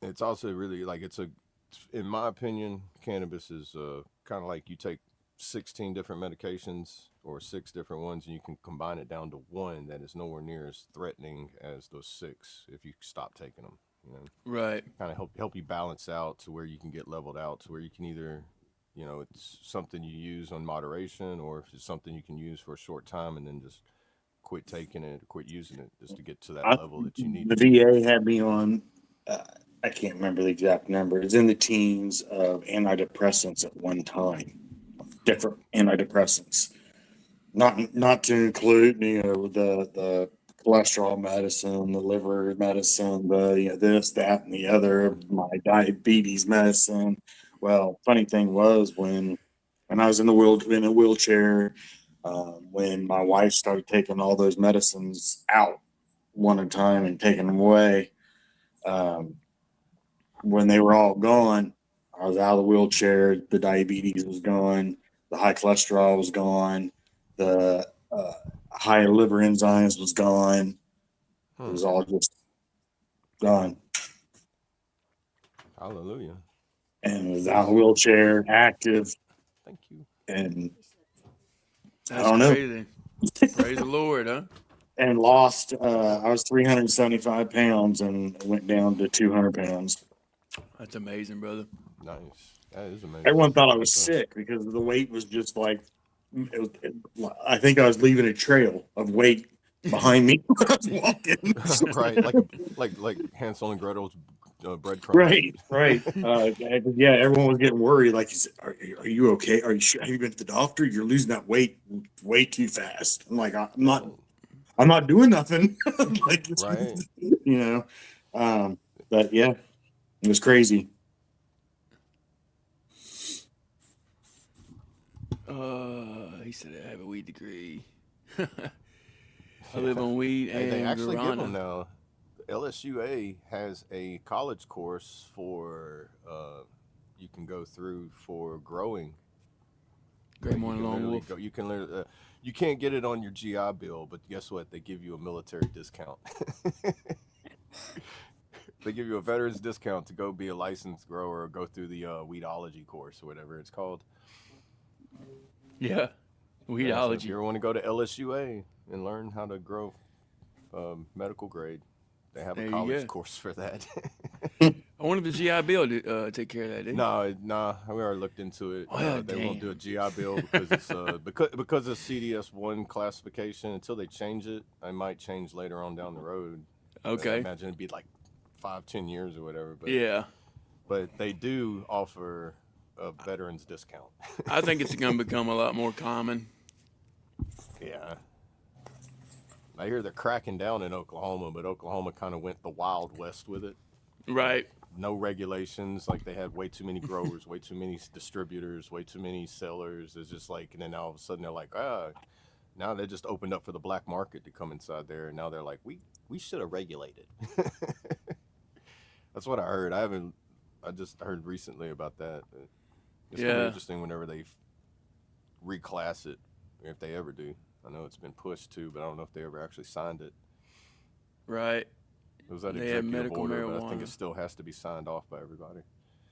It's also really like in my opinion, cannabis is kind of like you take 16 different medications or 6 different ones, and you can combine it down to one that is nowhere near as threatening as those 6 if you stop taking them. You know, right? Kind of help you balance out to where you can get leveled out to where you can either, you know, it's something you use on moderation, or if it's something you can use for a short time and then just quit taking it, quit using it, just to get to that level that you need. The VA had me on. I can't remember the exact number. It's in the teens of antidepressants at one time. Different antidepressants, not to include, you know, the cholesterol medicine, the liver medicine, this, that, and the other, my diabetes medicine. Well, funny thing was when I was in a wheelchair, when my wife started taking all those medicines out one at a time and taking them away, when they were all gone, I was out of the wheelchair. The diabetes was gone. The high cholesterol was gone. The high liver enzymes was gone. It was all just gone. Hallelujah. And was out of the wheelchair, active. Thank you. And That's I don't know. crazy. Praise the Lord, huh? And lost. I was 375 pounds and went down to 200 pounds. That's amazing, brother. Nice. That is amazing. Everyone thought I was sick because the weight was just like, I think I was leaving a trail of weight behind me when I was walking. Right, like Hansel and Gretel's breadcrumbs. Right. Yeah, everyone was getting worried. Like, are you okay? Are you sure? Have you been to the doctor? You're losing that weight way too fast. I'm like, I'm not doing nothing. Like, right. You know, but yeah, it was crazy. He said I have a weed degree. I live on weed and they actually guarana. give them now. LSUA has a college course for you can go through for growing. Great morning, Lone Wolf. You can learn. You can't get it on your GI Bill, but guess what? They give you a military discount. They give you a veteran's discount to go be a licensed grower or go through the weedology course or whatever it's called. Yeah, weedology. So if you ever want to go to LSUA and learn how to grow medical grade, they have a college course for that. I wonder if the GI Bill take care of that. No, we already looked into it. They won't do a GI Bill because it's because of CDS1 classification. Until they change it, I might change later on down the road. Okay. I imagine it'd be like 5-10 years or whatever. But yeah. But they do offer a veterans discount. I think it's going to become a lot more common. Yeah. I hear they're cracking down in Oklahoma, but Oklahoma kind of went the Wild West with it. Right. No regulations. Like they had way too many growers, way too many distributors, way too many sellers. It's just like, and then all of a sudden they're like, now they just opened up for the black market to come inside there. And now they're like, we should have regulated. That's what I heard. I just heard recently about that. It's going to be interesting whenever they reclass it, if they ever do. I know it's been pushed too, but I don't know if they ever actually signed it. Right. It was that executive order, but I think it still has to be signed off by everybody.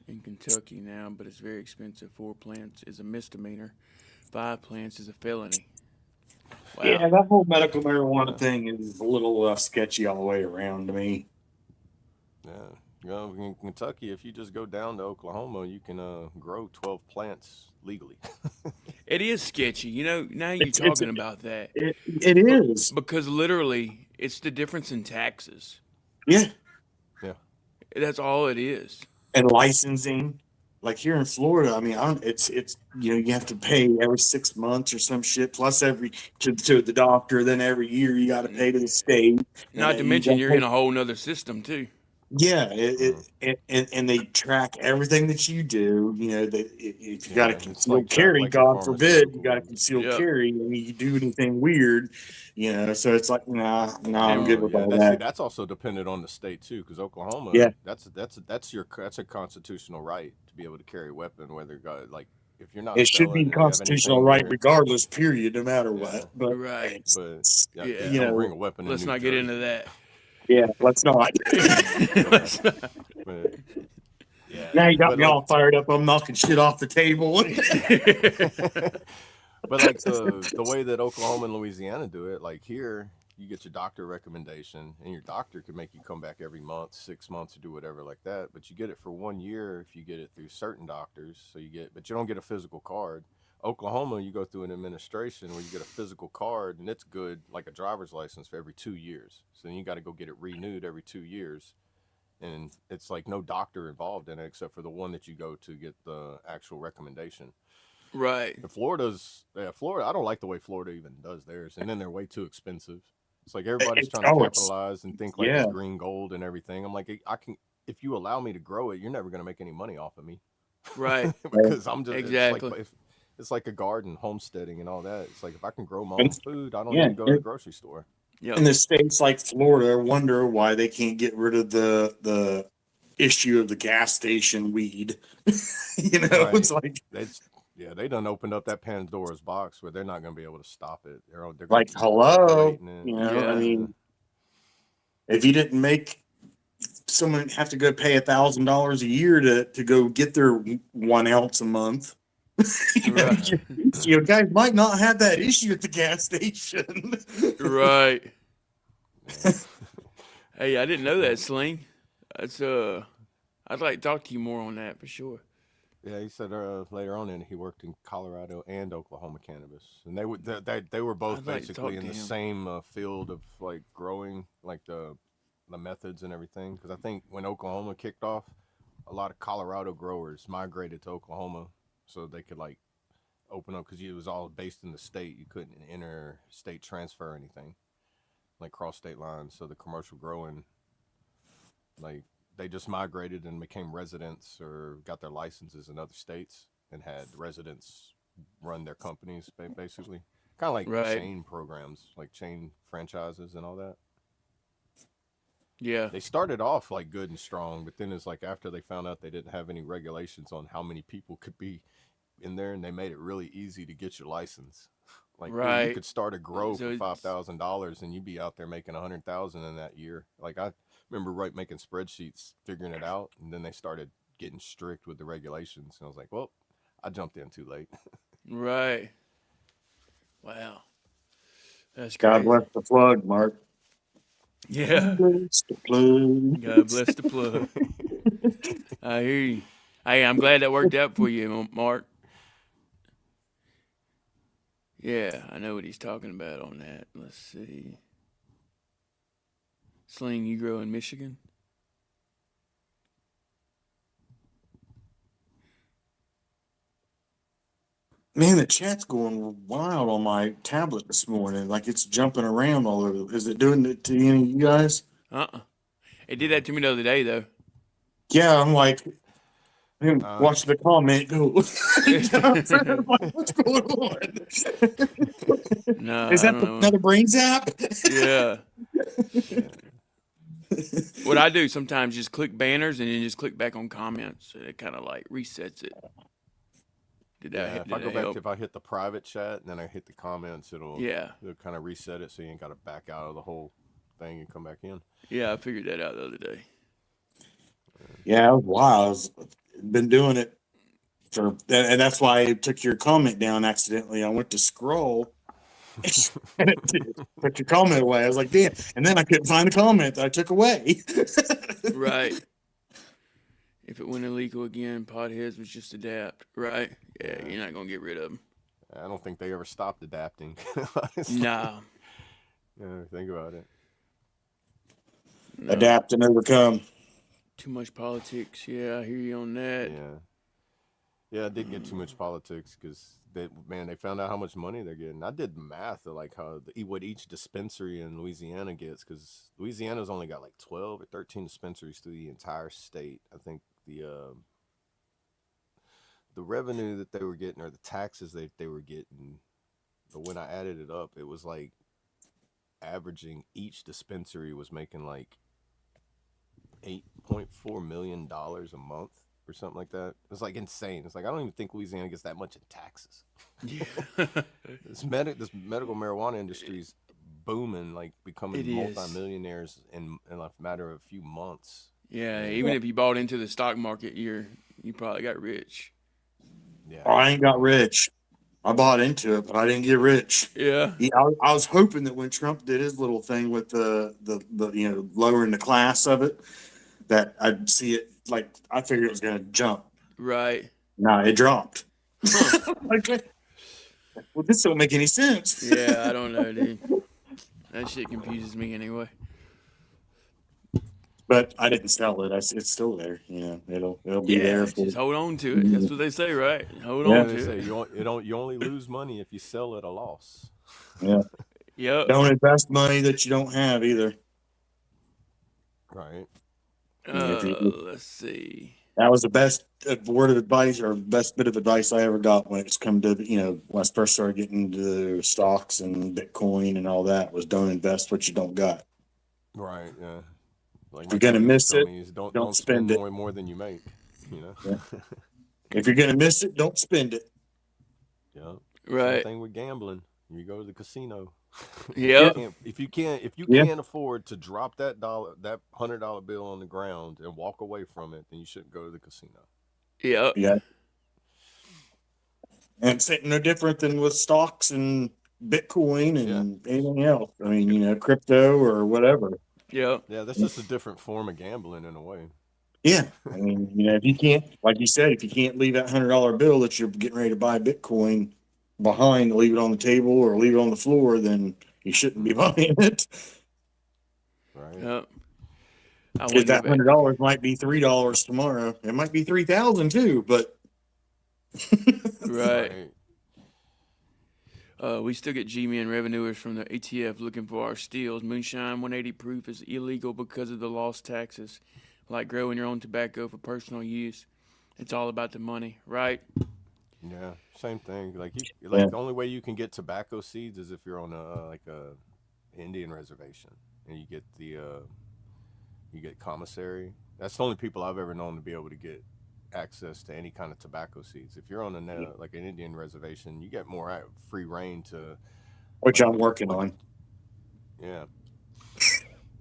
In Kentucky now, but it's very expensive. 4 plants is a misdemeanor. 5 plants is a felony. Wow. Yeah, that whole medical marijuana thing is a little sketchy all the way around to me. Yeah. You know, in Kentucky, if you just go down to Oklahoma, you can grow 12 plants legally. It is sketchy. You know, now you're talking about that. It is. Because literally, it's the difference in taxes. Yeah. Yeah. That's all it is. And licensing. Like here in Florida, I mean, it's you have to pay every 6 months or some shit, plus every to the doctor. Then every year you got to pay to the state, and Not to then you mention got you're to in pay. a whole nother system too. Yeah, Mm. and they track everything that you do. You know, that if you got to Yeah, it's conceal like track carry, like your God forbid, you pharmaceutical got to bills. conceal Yep. carry, and you do anything weird, so it's like, nah, I'm And good Oh with yeah, all that's that. that's also dependent on the state too, because Oklahoma, Yeah, that's a constitutional right to be able to carry a weapon, whether like if you're not a it should be felon and you have constitutional anything right, near, regardless, period, no matter yeah, what. But right. but yeah, you Yeah. don't bring a weapon in Let's New not get into Jersey. that. yeah, let's not. Let's not. But yeah, Now you got but me like, all fired up. I'm knocking shit off the table. but like the way that Oklahoma and Louisiana do it, like here, you get your doctor recommendation, and your doctor can make you come back every month, 6 months, or do whatever like that. But you get it for 1 year if you get it through certain doctors. But you don't get a physical card. Oklahoma, you go through an administration where you get a physical card, and it's good, like a driver's license, for every 2 years. So then you got to go get it renewed every 2 years. And it's like no doctor involved in it except for the one that you go to get the actual recommendation. Right. And Florida. I don't like the way Florida even does theirs, and then they're way too expensive. It's like everybody's trying to It's capitalize and think like yeah. it's green gold and everything. I'm like, I can, if you allow me to grow it, you're never going to make any money off of me, Right. because I'm just Exactly. it's like a garden, homesteading, and all that. It's like if I can grow my And, own food, I don't yeah, need to go to the grocery store. Yep. in the states like Florida, wonder why they can't get rid of the issue of the gas station weed. Right. It's like They done opened up that Pandora's box where they're not going to be able to stop it. They're going to like keep hello, perpetuating it. Yeah. I mean, if you didn't make someone have to go pay $1,000 a year to go get their 1 ounce a month. Right. Guys might not have that issue at the gas station. Right. Hey, I didn't know that, Sling. That's I'd like to talk to you more on that for sure. Yeah, he said later on he worked in Colorado and Oklahoma cannabis, and they were both I'd like to talk basically in to the him. same field of like growing, like the methods and everything. Because I think when Oklahoma kicked off, a lot of Colorado growers migrated to Oklahoma so they could like open up, because it was all based in the state. You couldn't interstate transfer anything, like cross state lines. So the commercial growing, like, they just migrated and became residents or got their licenses in other states and had residents run their companies, basically. Kind of like Right. chain programs, like chain franchises and all that. Yeah. They started off like good and strong, but then it's like after they found out they didn't have any regulations on how many people could be in there, and they made it really easy to get your license. Like, dude, you Right. could start a grow So for it's- $5,000 and you'd be out there making 100,000 in that year. Like, I remember making spreadsheets, figuring it out, and then they started getting strict with the regulations. And I was like, well, I jumped in too late. Right. Wow. That's God crazy. bless the plug, Mark. Yeah. Bless the plug. God bless the plug. I hear you. Hey, I'm glad that worked out for you, Mark. Yeah, I know what he's talking about on that. Let's see. Sling, you grow in Michigan? Man, the chat's going wild on my tablet this morning. Like it's jumping around all over. Is it doing it to any of you guys? It did that to me the other day, though. Yeah, I'm like, watch the comment go. I'm like, what's going on? No, Is I that don't know. another brain zap? Yeah. What I do sometimes is click banners and then just click back on comments. So it kind of like resets it. If I go back if I hit the private chat and then I hit the comments, it'll kind of reset it, so you ain't got to back out of the whole thing and come back in. Yeah, I figured that out the other day. Yeah, wow. I've been doing it and that's why I took your comment down accidentally. I went to scroll and it took your comment away. I was like, damn. And then I couldn't find the comment that I took away. Right. If it went illegal again, potheads would just adapt, right? Yeah, you're not going to get rid of them. I don't think they ever stopped adapting. No. Yeah, think about it. No. Adapt and overcome. Too much politics. Yeah, I hear you on that. Yeah, I did get too much politics because they found out how much money they're getting. I did math of like what each dispensary in Louisiana gets, because Louisiana's only got like 12 or 13 dispensaries through the entire state. I think the revenue that they were getting, or the taxes they were getting, but when I added it up, it was like averaging, each dispensary was making like $8.4 million a month or something like that. It's like insane. It's like, I don't even think Louisiana gets that much in taxes. Yeah. This medical marijuana industry is booming, like becoming It is. multimillionaires in a matter of a few months. Yeah, even if you bought into the stock market, you probably got rich. Yeah, I ain't got rich. I bought into it, but I didn't get rich. Yeah. I was hoping that when Trump did his little thing with the lowering the class of it, that I'd see it. Like, I figured it was going to jump. Right. Nah, it dropped. Like, well, this don't make any sense. Yeah, I don't know, dude. That shit confuses me anyway. But I didn't sell it. It's still there. It'll be there. Just hold on to it. That's what they say, right? Hold Yeah, on they to say it. you only lose money if you sell at a loss. Yeah. Yep. Don't invest money that you don't have either. Right. Let's see. That was the best word of advice, or best bit of advice I ever got when it's come to, when I first started getting into stocks and Bitcoin and all that, was don't invest what you don't got. Right. Yeah. Like, if you're gonna miss it, don't spend more than you make. Yeah. If you're gonna miss it, don't spend it. Yeah. Right. Same thing with gambling. You go to the casino. Yep. If you can't afford to drop that $100 bill on the ground and walk away from it, then you shouldn't go to the casino. Yep. Yeah. And it's no different than with stocks and Bitcoin and anything else. I mean, crypto or whatever. Yep. Yeah, that's just a different form of gambling in a way. Yeah. I mean, if you can't, like you said, if you can't leave that $100 bill that you're getting ready to buy Bitcoin behind, leave it on the table or leave it on the floor, then you shouldn't be buying it. Right. Yep. Because that $100 might be $3 tomorrow. It might be 3,000 too, but right. We still get G-Men revenuers from the ATF looking for our steals. Moonshine 180 proof is illegal because of the lost taxes, like growing your own tobacco for personal use. It's all about the money, right? Yeah, same thing. The only way you can get tobacco seeds is if you're on a Indian reservation, and you get commissary. That's the only people I've ever known to be able to get access to any kind of tobacco seeds. If you're on an Indian reservation, you get more free reign to. Which I'm working on. Yeah.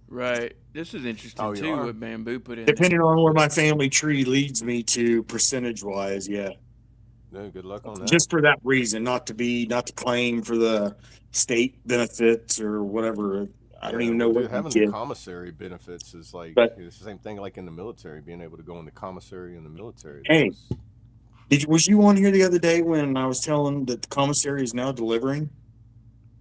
Right. This is interesting too. What Bamboo put in. Depending on where my family tree leads me to, percentage-wise, yeah. No, good luck on that. Just for that reason, not to claim for the state benefits or whatever. I don't even know what having the commissary benefits is like, it's the same thing like in the military, being able to go in the commissary in the military. Hey, was you on here the other day when I was telling that the commissary is now delivering?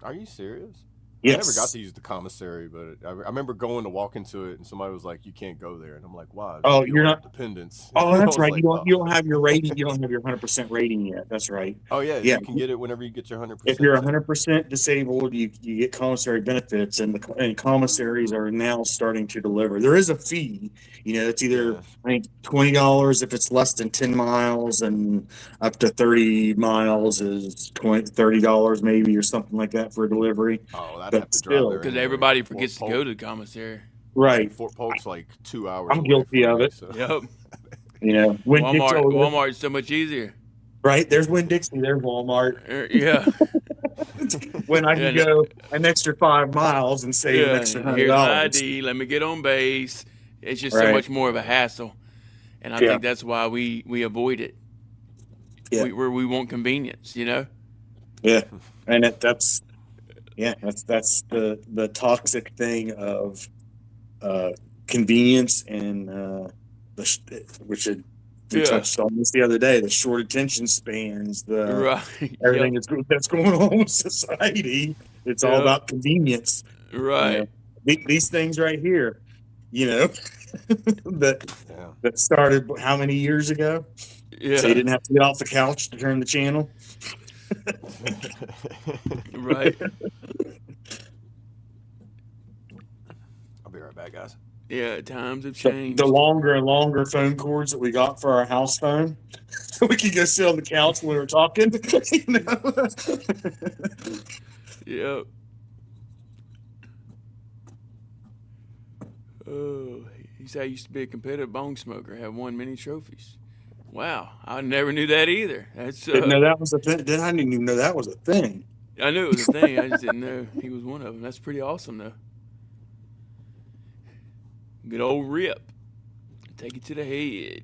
Are you serious? Yes. I never got to use the commissary, but I remember going to walk into it and somebody was like, "You can't go there," and I'm like, "Why?" Oh, you're not dependence. Oh, that's right. Like, you don't have your rating. You don't have your 100% rating yet. That's right. Oh yeah, you can get it whenever you get your 100%. If you're 100% disabled, you get commissary benefits, and commissaries are now starting to deliver. There is a fee. It's either I think $20 if it's less than 10 miles, and up to 30 miles is $30 maybe, or something like that for a delivery. Oh, I'd have to drive there because everybody forgets to go to the commissary. Right. Fort Polk's like 2 hours. I'm guilty of it. So. Yep. Walmart's so much easier. Right. There's Winn-Dixie. There's Walmart. Yeah. When I can go an extra 5 miles and save an extra $100. Here's my ID. Let me get on base. It's just so much more of a hassle, and I think that's why we avoid it. Yeah. We want convenience, Yeah. And that's the toxic thing of convenience and which we touched on this the other day, the short attention spans, everything that's going on with society. It's all about convenience. Right. These things right here, you know, that Yeah. that started how many years ago? Yeah. So you didn't have to get off the couch to turn the channel. Right. I'll be right back, guys. Yeah. Times have The changed. longer and longer phone cords that we got for our house phone, so we could go sit on the couch when we were talking. You know? Yep. Oh, he said I used to be a competitive bong smoker. Have won many trophies. Wow, I never knew that either. That's Didn't know that was a thing. I didn't even know that was a thing. I knew it was a thing. I just didn't know he was one of them. That's pretty awesome, though. Good old Rip. Take it to the head.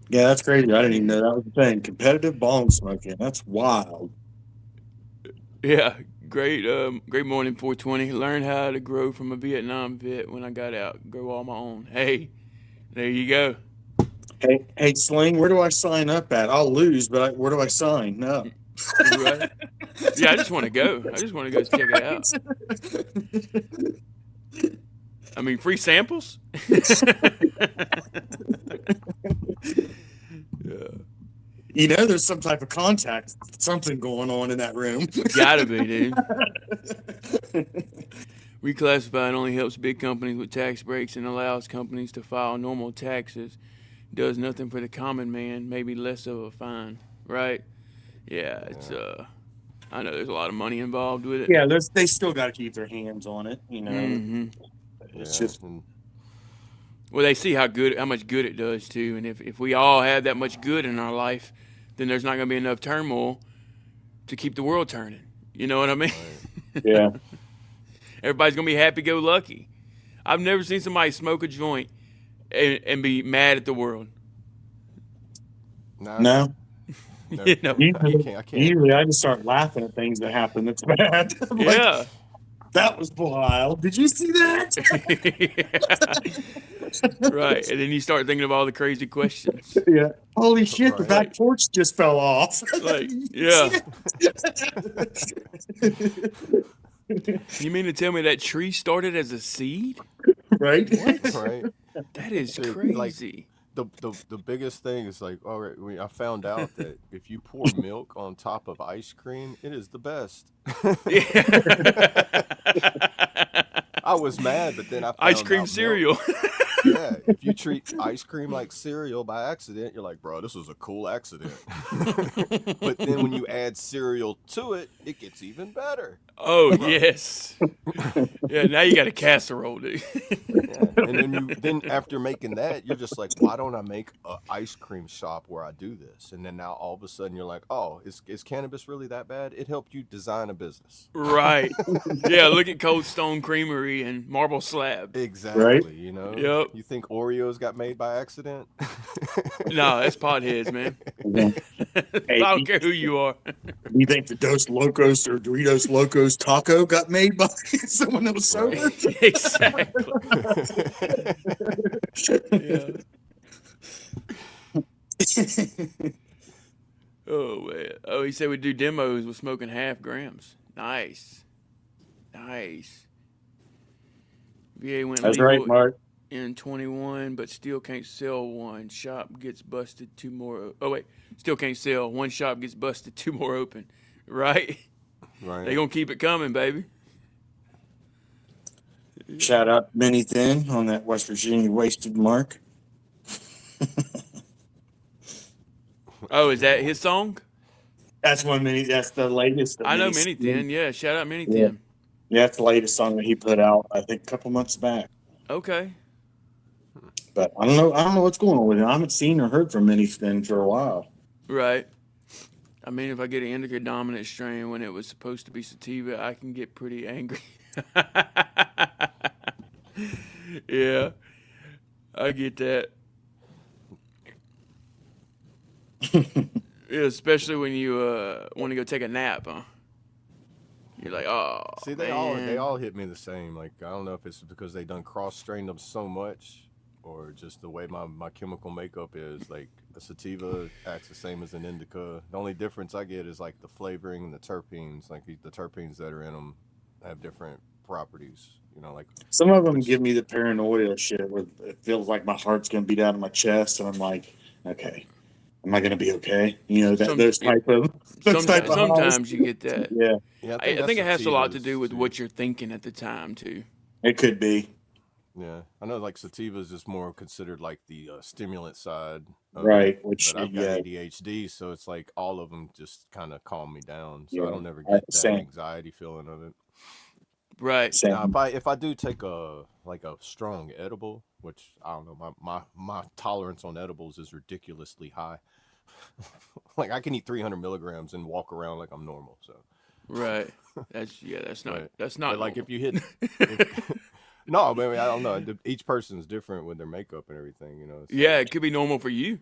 Yeah, that's crazy. I didn't even know that was a thing. Competitive bong smoking. That's wild. Yeah, great. Great morning, 420. Learned how to grow from a Vietnam vet when I got out. Grow all my own. Hey, there you go. Hey, Sling, where do I sign up at? I'll lose, but where do I sign? No. Right? Yeah, I just want to go. I just want to go check it out. I mean, free samples? Yeah. You know, there's some type of contact, something going on in that room. Gotta be, dude. Reclassified only helps big companies with tax breaks and allows companies to file normal taxes. Does nothing for the common man, maybe less of a fine, right? Yeah, it's I know there's a lot of money involved with it. Yeah, they still got to keep their hands on it. You know, Mm-hmm. it's Yeah, just and Well, they see how much good it does too, and if we all have that much good in our life, then there's not going to be enough turmoil to keep the world turning. You know what I mean? yeah. Everybody's going to be happy-go-lucky. I've never seen somebody smoke a joint and be mad at the world. no, No, no, You know? I can't. usually I just start laughing at things that happen that's bad. I'm like, Yeah. that was wild. Did you see that? Right, and then you start thinking of all the crazy questions. Yeah. Holy shit, the Right. back porch just fell off. Like, You yeah. see that? You mean to tell me that tree started as a seed? Right? Right. That is Dude, crazy. The biggest thing is like, all right, I found out that if you pour milk on top of ice cream, it is the best. Yeah. I was mad, but then I found Ice cream out cereal. Yeah, if you treat ice cream like cereal by accident, you're like, bro, this was a cool accident. But then when you add cereal to it, it gets even better. Oh, yes. Yeah, now you got a casserole, dude. Yeah. And then after making that, you're just like, why don't I make an ice cream shop where I do this? And then now all of a sudden you're like, oh, is cannabis really that bad? It helped you design a business. Right. Yeah, look at Cold Stone Creamery and Marble Slab. Exactly. Right? You know? Yep. You think Oreos got made by accident? No, that's potheads, man. Hey, I don't care who you are. you think the Dos Locos or Doritos Locos taco got made by someone that was sober? Exactly. Yeah. Oh, man. Oh, he said we do demos with smoking 0.5 grams. Nice. Nice. VA went That's legal right, Mark. in 21, but still can't sell one. Shop gets busted, 2 more. Oh, wait. Still can't sell. One shop gets busted, 2 more open. Right? Right. They going to keep it coming, baby. Shout out to Benny Thin on that West Virginia wasted mark. Oh, is that his song? That's the latest. that I know Minnie Mini Thin. Yeah, shout out Mini Yeah. Thin. Yeah, that's the latest song that he put out, I think, a couple months back. Okay. But I don't know what's going on with him. I haven't seen or heard from Minnie Thin for a while. Right. I mean, if I get an indica dominant strain when it was supposed to be sativa, I can get pretty angry. Yeah, I get that. Yeah, especially when you want to go take a nap, huh? You're like, oh, See, they all hit me the same. Like, I don't know if it's because they done cross-strained them so much or just the way my chemical makeup is. Like, a sativa acts the same as an indica. The only difference I get is, like, the flavoring and the terpenes. Like, the terpenes that are in them have different properties. Like Some of them give me the paranoia shit where it feels like my heart's going to beat out of my chest, and I'm like, okay, am I going to be okay? That Some those type of those type of highs. sometimes you get that. Yeah, yeah, I I, think I that's think it has a lot to sativas do with too. what you're thinking at the time too. it could be. Yeah, I know like sativas is more considered like the stimulant side of it, Right, which but I've got yeah, ADHD, so it's like all of them just kind of calm me down, so I yeah, don't ever get that same, anxiety feeling of it. Right. Now, same. if I do take a strong edible, which I don't know, my tolerance on edibles is ridiculously high. Like I can eat 300 milligrams and walk around like I'm normal. So, Right. That's not but that's not like normal. if you hit, if, no, I mean I don't know. Each person's different with their makeup and everything, So, Yeah, it could be normal for you.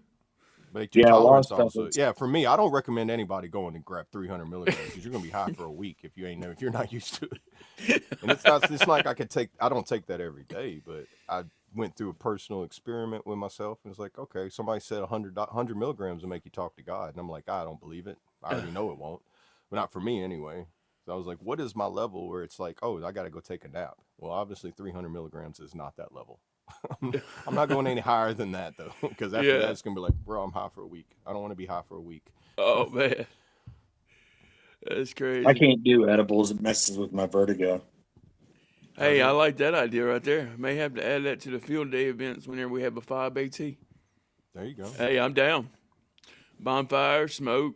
but your Yeah, a lot of tolerance stuff also. is Yeah, for me, I don't recommend anybody going and grab 300 milligrams because you're gonna be high for a week if you're not used to it. And it's not like I don't take that every day, but I went through a personal experiment with myself and it's like, okay, somebody said 100 milligrams will make you talk to God, and I'm like, I don't believe it. I already know it won't, but not for me anyway. So I was like, what is my level where it's like, oh, I got to go take a nap? Well, obviously 300 milligrams is not that level. I'm not going any higher than that though, because after that Yeah. it's gonna be like, bro, I'm high for a week. I don't want to be high for a week. Oh man, that's I crazy. can't do edibles. It messes with my vertigo. Hey, I like that idea right there. May have to add that to the field day events whenever we have a F.O.B AT. There you go. Hey, I'm down. Bonfire, smoke,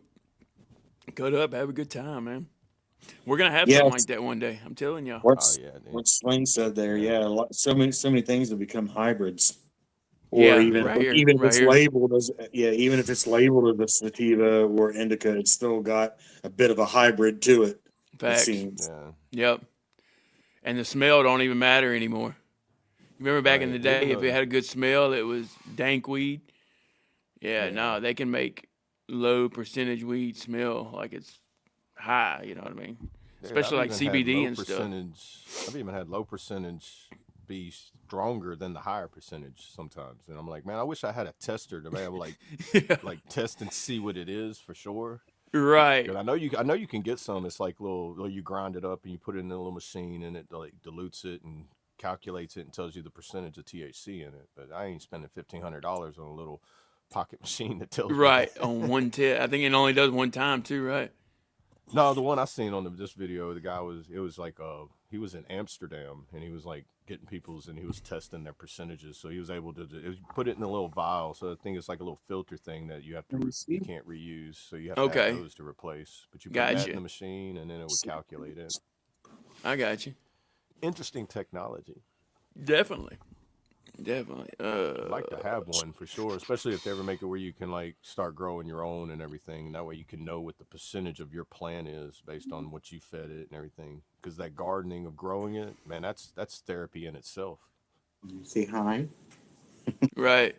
cut up, have a good time, man. We're gonna have something like Yes, that one day. I'm telling y'all. Oh what's yeah, dude. what Swing said there. Yeah. Yeah, so many things have become hybrids, or Yeah, even right here, even if right it's here. labeled as even if it's labeled as a sativa or indica, it's still got a bit of a hybrid to it. It Facts. seems. Yeah. Yep. And the smell don't even matter anymore. Remember back in Right. the Even day, if it though, had a good smell, it was dank weed. Yeah, yeah. no, they can make low percentage weed smell like it's high. You know what I mean? Dude, Especially like CBD and stuff. I've even had low percentage be stronger than the higher percentage sometimes, and I'm like, man, I wish I had a tester to be able to Yeah. like test and see what it is for sure. Right. Because I know you can get some. It's like you grind it up and you put it in a little machine and it like dilutes it and calculates it and tells you the percentage of THC in it. But I ain't spending $1,500 on a little pocket machine that tells me Right. that. On one tip. I think it only does one time too, right? No, the one I seen on this video, the guy was like he was in Amsterdam and he was like getting people's and he was testing their percentages, so he was able to put it in a little vial. So I think it's like a little filter thing that you have to Let me you see. can't reuse, so you have to have Okay. those to replace. But you put that in Gotcha. the machine and then it would calculate it. I got you. Interesting technology. Definitely. Definitely. I'd like to have one for sure, especially if they ever make it where you can like start growing your own and everything. And that way you can know what the percentage of your plant is based on what you fed it and everything. Because that gardening of growing it, man, that's therapy in itself. Say hi. Right.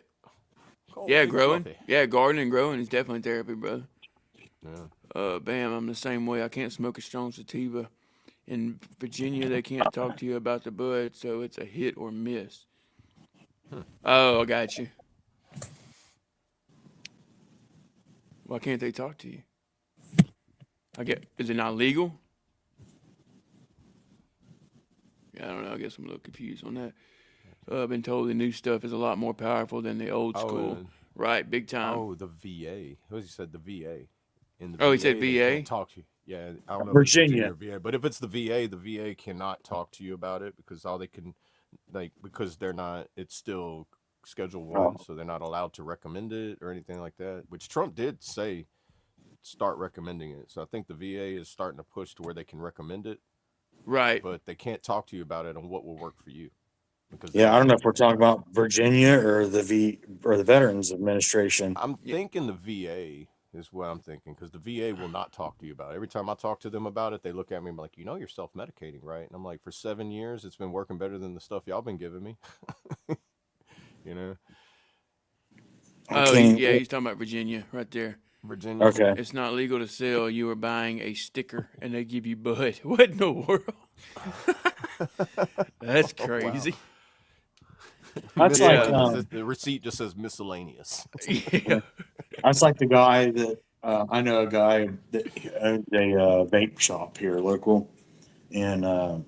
Oh, Yeah, big growing. fluffy. Yeah, gardening and growing is definitely therapy, brother. Yeah. Bam, I'm the same way. I can't smoke a strong sativa. In Virginia, they can't talk to you about the bud, so it's a hit or miss. Oh, I got you. Why can't they talk to you? Is it not legal? Yeah, I don't know. I guess I'm a little confused on that. I've been told the new stuff is a lot more powerful than the old school. Right, big time. Oh, the VA. What he said? The VA. In the Oh, he VA, said they VA? can't talk to you. Yeah, I don't know if it's Virginia. Virginia or VA, but if it's the VA cannot talk to you about it because all they can, because they're not. It's still Schedule 1, so they're not allowed to recommend it or anything like that. Which Trump did say, start recommending it. So I think the VA is starting to push to where they can recommend it, Right. but they can't talk to you about it on what will work for you. Because Yeah, I don't know if we're talking about Virginia or the Veterans Administration. I'm thinking the VA is what I'm thinking because the VA will not talk to you about it. Every time I talk to them about it, they look at me like, you're self-medicating, right? And I'm like, for 7 years, it's been working better than the stuff y'all been giving me. Oh, yeah, he's talking about Virginia right there. Virginia. Okay. It's not legal to sell. You are buying a sticker, and they give you bud. What in the world? That's crazy. That's like the receipt just says miscellaneous. Yeah. that's like the guy that I know a guy that owns a vape shop here local, and I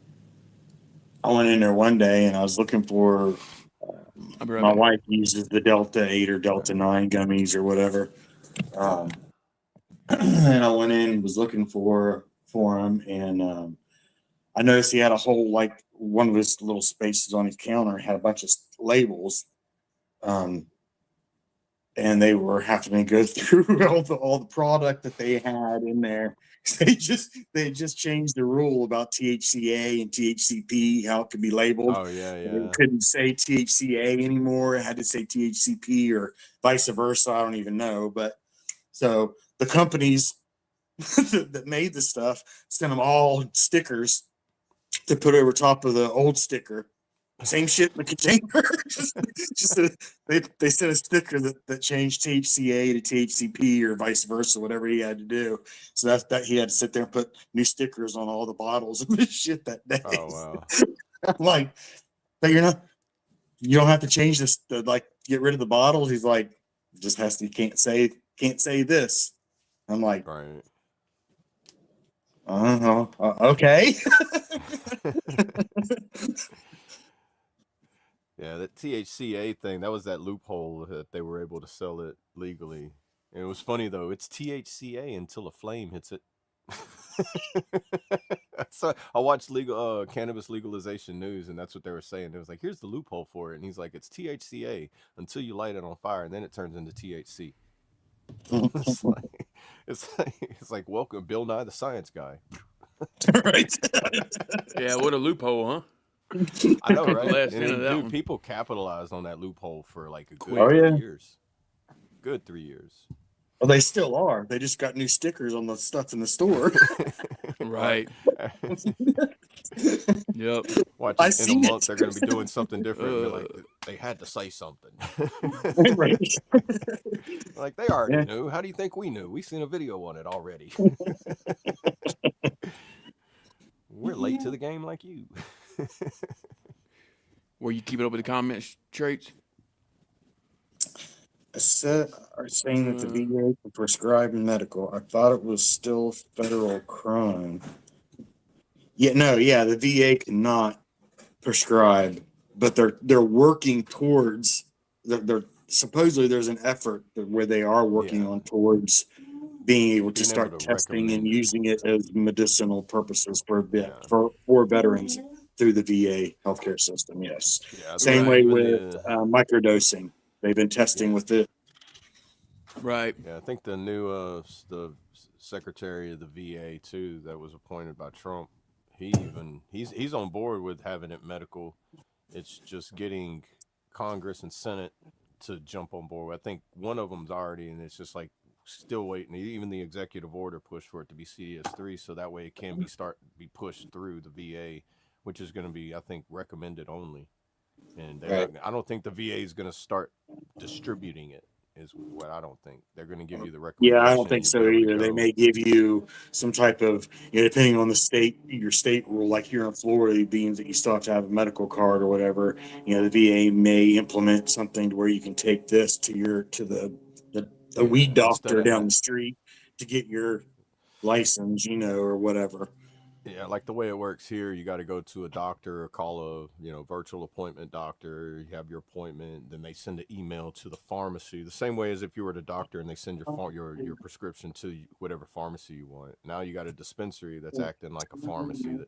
I went in there one day and I was looking for. I'll be right My back. wife uses the Delta 8 or Delta 9 gummies or whatever. And I went in and was looking for him, and I noticed he had a whole, like, one of his little spaces on his counter had a bunch of labels, and they were having to go through all the product that they had in there. They just changed the rule about THCA and THCP, how it could be labeled. Oh yeah, It yeah. couldn't say THCA anymore. It had to say THCP or vice versa. I don't even know. But so the companies that made the stuff sent them all stickers to put over top of the old sticker. Same shit in the container. They sent a sticker that changed THCA to THCP or vice versa, whatever he had to do. So that he had to sit there and put new stickers on all the bottles of this shit that day. Oh wow. I'm like, but you don't have to change this to, like, get rid of the bottles. He's like, just has to, you can't say this. I'm like, Right. okay. Yeah, that THCA thing, that was that loophole that they were able to sell it legally. And it was funny though, it's THCA until a flame hits it. So I watched cannabis legalization news, and that's what they were saying. It was like, here's the loophole for it, and he's like, it's THCA until you light it on fire, and then it turns into THC. It's like welcome, Bill Nye the Science Guy. Right. Yeah, what a loophole, huh? I know, right? Last And end of that dude, one. people capitalized on that loophole for like a good Quick. 3 years. Good 3 years. Well, they still are. They just got new stickers on the stuff in the store. Right. Yep. Watch I it, in a seen month it. they're going to be doing something different. They're like, they had to say something. Right. Like, they already Yeah. knew. How do you think we knew? We seen a video on it already. We're late to the game like you. Were you keeping up with the comments, traits? Are saying that the VA can prescribe medical. I thought it was still federal crime. The VA cannot prescribe, but they're working towards. They're supposedly there's an effort where they are working on towards being able to start testing and using it as medicinal purposes for veterans through the VA healthcare system. Yes, same way with microdosing. They've been testing with it. Right. Yeah, I think the new the secretary of the VA too that was appointed by Trump, he's on board with having it medical. It's just getting Congress and Senate to jump on board. I think one of them's already, and it's just like still waiting. Even the executive order pushed for it to be CS3, so that way it can be pushed through the VA, which is going to be, I think, recommended only. And I don't think the VA is going to start distributing it. Is what I don't think. They're going to give you the recommendation. Yeah, I don't think so either. They may give you some type of, depending on the state, your state rule, like here in Florida, being that you still have to have a medical card or whatever, the VA may implement something to where you can take this to the weed doctor down the street to get your license, or whatever. Yeah, like the way it works here, you got to go to a doctor or call a virtual appointment doctor. You have your appointment, then they send an email to the pharmacy, the same way as if you were at a doctor and they send your prescription to whatever pharmacy you want. Now you got a dispensary that's acting like a pharmacy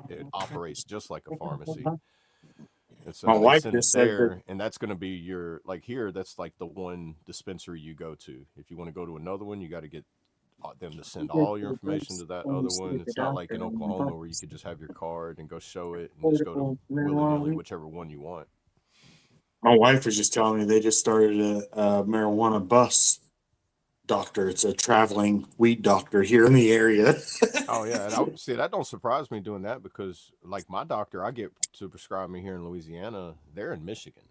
it operates just like a pharmacy. And so my wife send it just said there, and that's going to be your, like here, that's like the one dispensary you go to. If you want to go to another one, you got to get them to send all your information to that other one. It's not like in Oklahoma where you could just have your card and go show it and just go to willy-nilly whichever one you want. My wife was just telling me they just started a marijuana bus doctor. It's a traveling weed doctor here in the area. Oh yeah, and that don't surprise me doing that, because like my doctor I get to prescribe me here in Louisiana, they're in Michigan.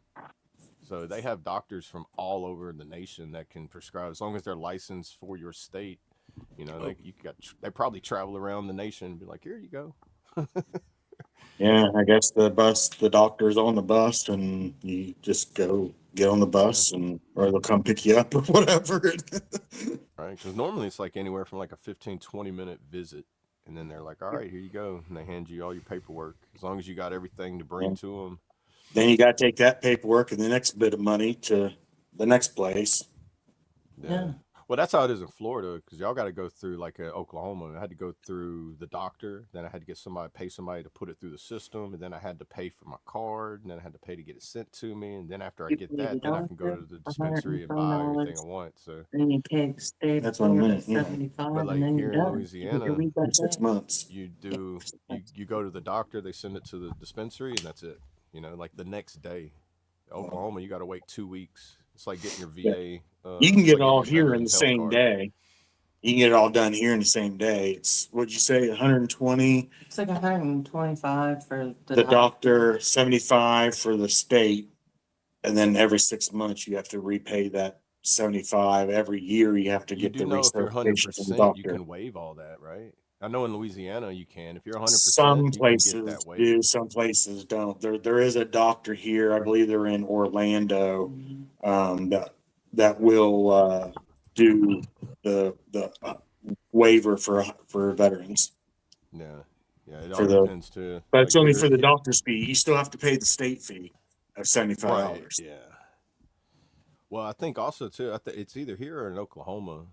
So they have doctors from all over the nation that can prescribe as long as they're licensed for your state. They probably travel around the nation and be like, here you go. Yeah, I guess the doctor's on the bus, and you just go get on the bus, or they'll come pick you up or whatever. Right, because normally it's like anywhere from like a 15-20 minute visit, and then they're like, all right, here you go, and they hand you all your paperwork as long as you got everything to bring to them. Then you got to take that paperwork and the next bit of money to the next place. Yeah. Well, that's how it is in Florida, because y'all got to go through, like, Oklahoma. I had to go through the doctor, then I had to pay somebody to put it through the system, and then I had to pay for my card, and then I had to pay to get it sent to me, and then after I get that, then I can go to the dispensary and buy everything I want. So Then you pay the state That's what I meant, yeah. 75, But and like then here you're in done. Louisiana, You got 6 that. months. you go to the doctor, they send it to the dispensary, and that's it. You know, like the next day. Oklahoma, you got to wait 2 weeks. It's like getting your VA. You can it's get like it all getting your here in the Veterans Health same card. day. You can get it all done here in the same day. It's, what'd you say, 120? It's like 125 for The doctor, 75 for the state. And then every 6 months, you have to repay that 75. Every year, you have to You get do the know if you're recertification from the 100%, doctor. you can waive all that, right? I know in Louisiana you can. If you're 100%, Some you can get places that do, waived. some places don't. There is a doctor here, I believe they're in Orlando, that will do the waiver for veterans. Yeah, it For all the- depends too. But it's Like only here, for the doctor's fee. You still have to pay the state fee of $75. right? Yeah. Well, I think also too, it's either here or in Oklahoma.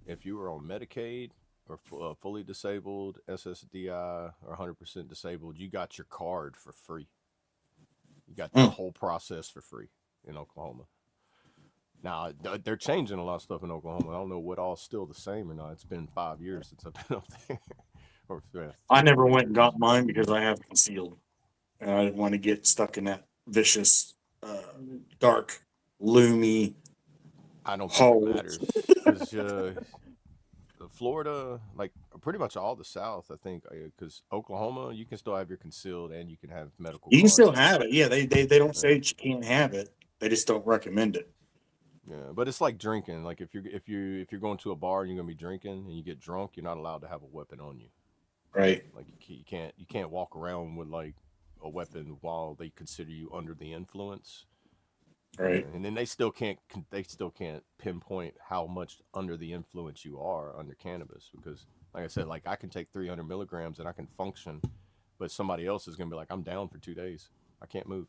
If you were on Medicaid or fully disabled, SSDI, or 100% disabled, you got your card for free. You got the whole process for free in Oklahoma. Now, they're changing a lot of stuff in Oklahoma. I don't know what all's still the same or not. It's been 5 years since I've been up there. Or, I never went and got mine because I have concealed. And I didn't want to get stuck in that vicious, dark, loomy. I don't think hole. it matters. Because Florida, like pretty much all the South, I think, because Oklahoma, you can still have your concealed and you can have medical You can cards. still have it. Yeah, they don't say that you can't have it. They just don't recommend it. Yeah, but it's like drinking. Like if you're going to a bar and you're gonna be drinking and you get drunk, you're not allowed to have a weapon on you. Right. Like you can't walk around with like a weapon while they consider you under the influence. Right. And then they still can't pinpoint how much under the influence you are under cannabis, because like I said, like I can take 300 milligrams and I can function, but somebody else is gonna be like, I'm down for 2 days, I can't move.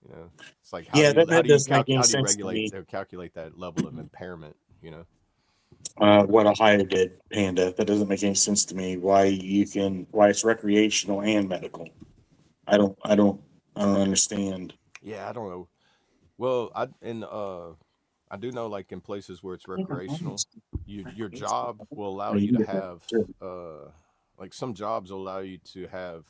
You know, it's like how do you calculate that level of impairment? You know, What Ohio did, Panda. That doesn't make any sense to me. Why it's recreational and medical. I don't understand. Yeah, I don't know. Well, I do know, like in places where it's recreational, your job will allow you to have like some jobs will allow you to have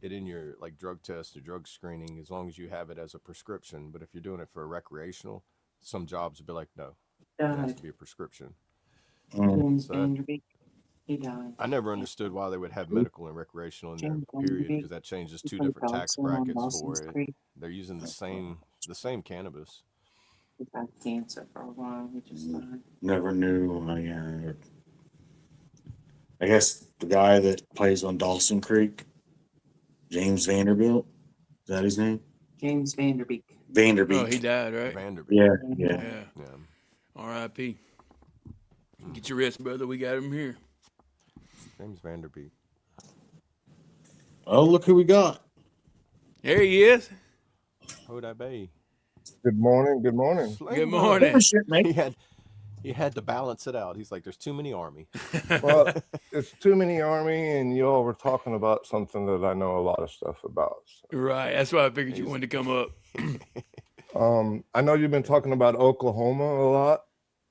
it in your like drug test or drug screening as long as you have it as a prescription. But if you're doing it for a recreational, some jobs will be like, no, it has to be a prescription. So I never understood why they would have medical and recreational in there, period, because that changes 2 different tax brackets for it. They're using the same cannabis. He's had cancer for a while. He just died. Never knew. I guess the guy that plays on Dawson Creek, James Vanderbilt, is that his name? James Vanderbeek. Vanderbeek. Oh, he died, right? Vanderbilt. Yeah. R.I.P. Get your rest, brother. We got him here. James Vanderbeek. Oh, look who we got. There he is. Who'd I be? Good morning. Good morning. Good morning. Shit, mate. He had to balance it out. He's like, there's too many Army. Well, it's too many Army, and you all were talking about something that I know a lot of stuff about. So. Right. That's why I figured you wanted to come up. I know you've been talking about Oklahoma a lot.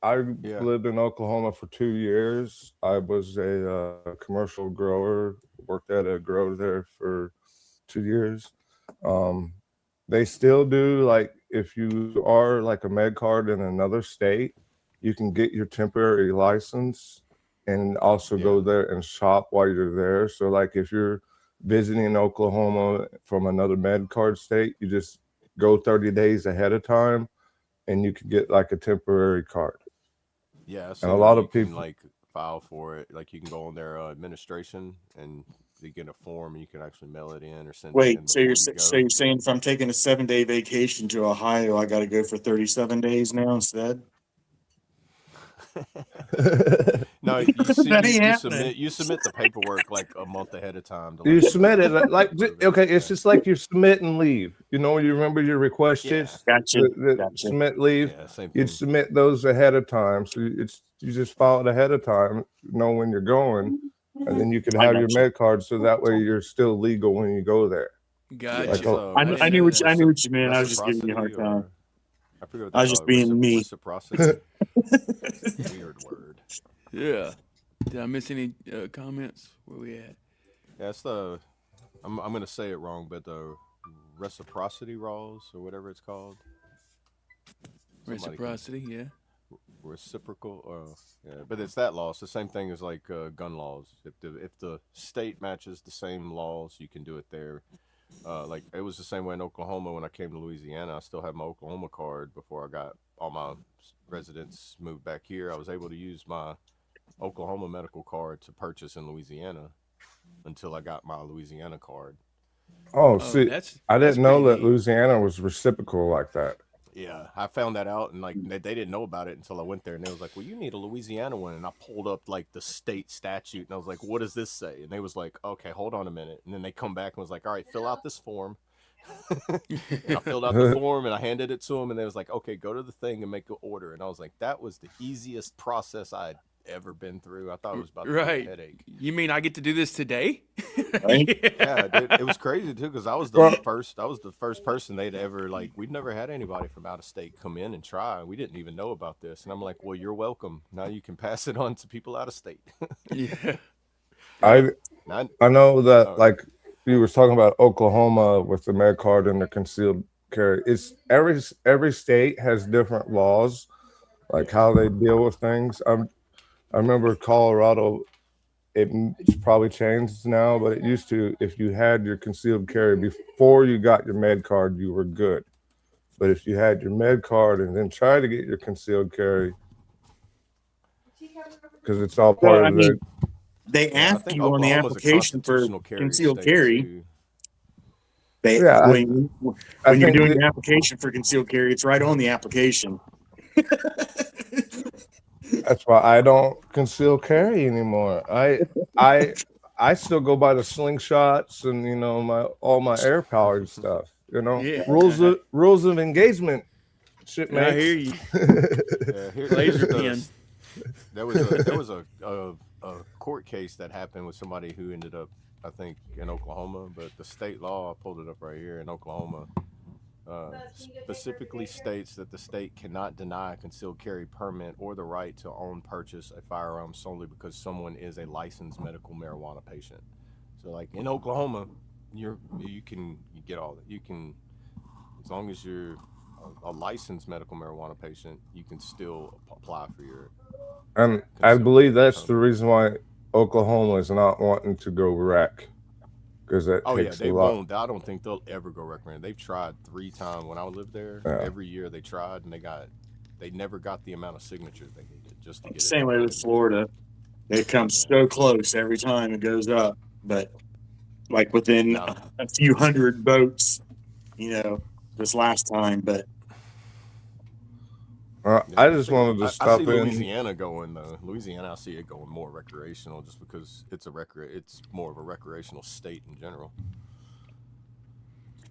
I lived in Oklahoma for 2 years. I was a commercial grower, worked at a grower there for 2 years. They still do, like, if you are like a med card in another state, you can get your temporary license and also go there and shop while you're there. So like if you're visiting Oklahoma from another med card state, you just go 30 days ahead of time and you can get like a temporary card. Yeah. So and a lot of people people like file for it. Like you can go on their administration and you get a form and you can actually mail it in or send it in. Wait, so you're saying if I'm taking a 7-day vacation to Ohio, I got to go for 37 days now instead? No, That ain't happening. you submit the paperwork like a month ahead of time. You submit it approve okay. It's just like you submit and leave. You know, you remember your request Yeah. sheets, Gotcha. the Gotcha. submit leave. Yeah, same You'd thing. submit those ahead of time, so you just file it ahead of time, know when you're going, and then you can I have your gotcha. med card, so that way you're still legal when you go there. Gotcha. Like, So I didn't knew know what that. I knew what you meant. I was just giving you a hard reciprocity, time. or I forget what I they was just call it. being me. Reciprocity. Weird word. Yeah. Did I miss any comments? Where we at? Yeah, it's the I'm gonna say it wrong, but the reciprocity laws or whatever it's called. Somebody can- Reciprocity, yeah. reciprocal yeah, but it's that law. It's the same thing as like gun laws. If the state matches the same laws, you can do it there. Like it was the same way in Oklahoma. When I came to Louisiana, I still had my Oklahoma card before I got all my residents moved back here. I was able to use my Oklahoma medical card to purchase in Louisiana until I got my Louisiana card. Oh, see, I that's didn't know pretty that neat. Louisiana was reciprocal like that. Yeah, I found that out, and like they didn't know about it until I went there, and they was like, "Well, you need a Louisiana one," and I pulled up like the state statute, and I was like, "What does this say?" And they was like, "Okay, hold on a minute," and then they come back and was like, "All right, fill out this form." And I filled out the form and I handed it to them, and they was like, "Okay, go to the thing and make an order." And I was like, "That was the easiest process I'd ever been through." I thought it was about to be a headache. You mean I get to do this today? Right? Yeah, it was crazy too, because I was the first person they'd ever we'd never had anybody from out of state come in and try. We didn't even know about this, and I'm like, "Well, you're welcome. Now you can pass it on to people out of state." Yeah. I know that like you was talking about Oklahoma with the med card and the concealed carry. It's every state has different laws, like how they deal with things. I remember Colorado. It's probably changed now, but it used to, if you had your concealed carry before you got your med card, you were good. But if you had your med card and then tried to get your concealed carry, because it's all part of the... They ask you on the application for concealed carry. When you're doing your application for concealed carry, it's right on the application. That's why I don't conceal carry anymore. I still go by the slingshots and all my air powered stuff. Rules of engagement. Shipmates. I hear you. Laser pin. There was a court case that happened with somebody who ended up, I think, in Oklahoma, but the state law, I pulled it up right here in Oklahoma, specifically states that the state cannot deny a concealed carry permit or the right to own purchase a firearm solely because someone is a licensed medical marijuana patient. So like in Oklahoma, you get all that. You can, as long as you're a licensed medical marijuana patient, you can still apply for your... And I believe that's the reason why Oklahoma is not wanting to go rec. Because that takes they a lot. won't. I don't think they'll ever go recommend. They've tried 3 times when I lived there. Yeah. Every year they tried, and they never got the amount of signatures they needed just to get it. Same way with Florida. They come so close every time it goes up, but like within a few hundred votes, this last time. But I just wanted to stop I see in. Louisiana going though. Louisiana, I see it going more recreational, just because it's more of a recreational state in general.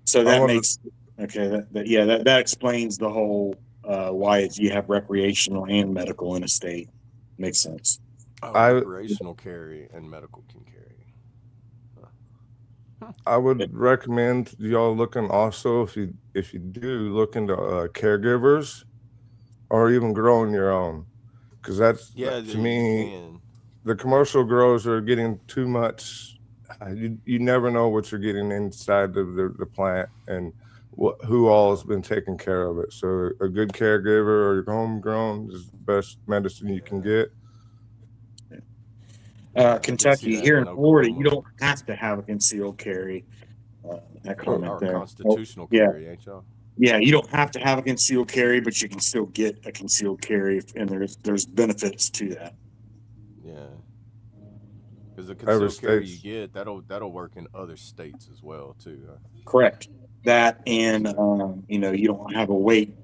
So that makes that explains the whole why you have recreational and medical in a state. Makes sense. Recreational carry and medical can carry. I would recommend y'all looking also, if you do look into caregivers or even growing your own, because to me, the commercial grows are getting too much. You never know what you're getting inside the plant and who all has been taking care of it. So a good caregiver or your homegrown is the best medicine you can get. Kentucky, here in Florida, you don't have to have a concealed carry. That comment there. Constitutional carry, ain't y'all? Yeah, you don't have to have a concealed carry, but you can still get a concealed carry, and there's benefits to that. Yeah, because the concealed carry you get that'll work in other states as well too. Correct. That and you don't have a wait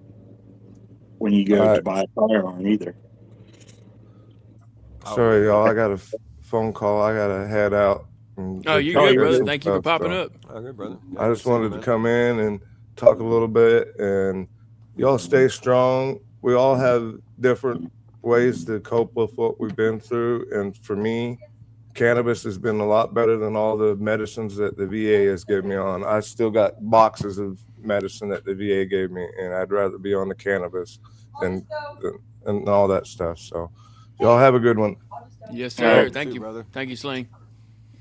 when you go to buy a firearm either. Sorry, y'all. I got a phone call. I gotta head out. And Oh, go you take good, care of brother? some Thank you for stuff, popping so up. Okay, brother. Yeah, I good just seeing you, wanted to man. come in and talk a little bit, and y'all stay strong. We all have different ways to cope with what we've been through, and for me, cannabis has been a lot better than all the medicines that the VA has given me on. I still got boxes of medicine that the VA gave me, and I'd rather be on the cannabis than and all that stuff. So, y'all have a good one. Yes, All right. sir. Thank Too, you. brother. Thank you, Sling.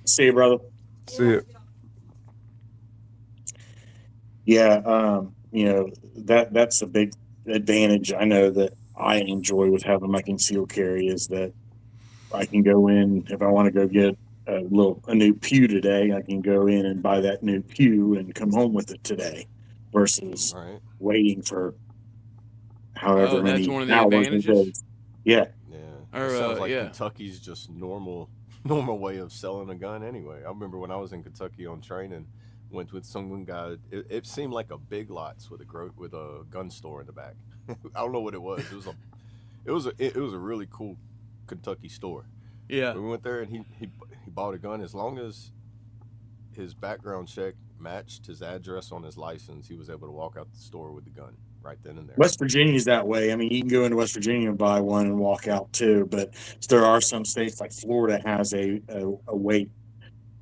See you, brother. See you. Yeah, that's a big advantage I know that I enjoy with having my concealed carry is that I can go in if I want to go get a new pew today. I can go in and buy that new pew and come home with it today, versus Right. waiting for Oh, however that's many one of the hours it advantages. goes. Yeah, Yeah. Or, It sounds like yeah. Kentucky's just normal way of selling a gun anyway. I remember when I was in Kentucky on training, went with some guy. It seemed like a Big Lots with a gun store in the back. I don't know what it was. It was a really cool Kentucky store. Yeah. We went there and he bought a gun. As long as his background check matched his address on his license, he was able to walk out the store with the gun right then and there. West Virginia's that way. I mean, you can go into West Virginia and buy one and walk out too, but there are some states like Florida has a wait.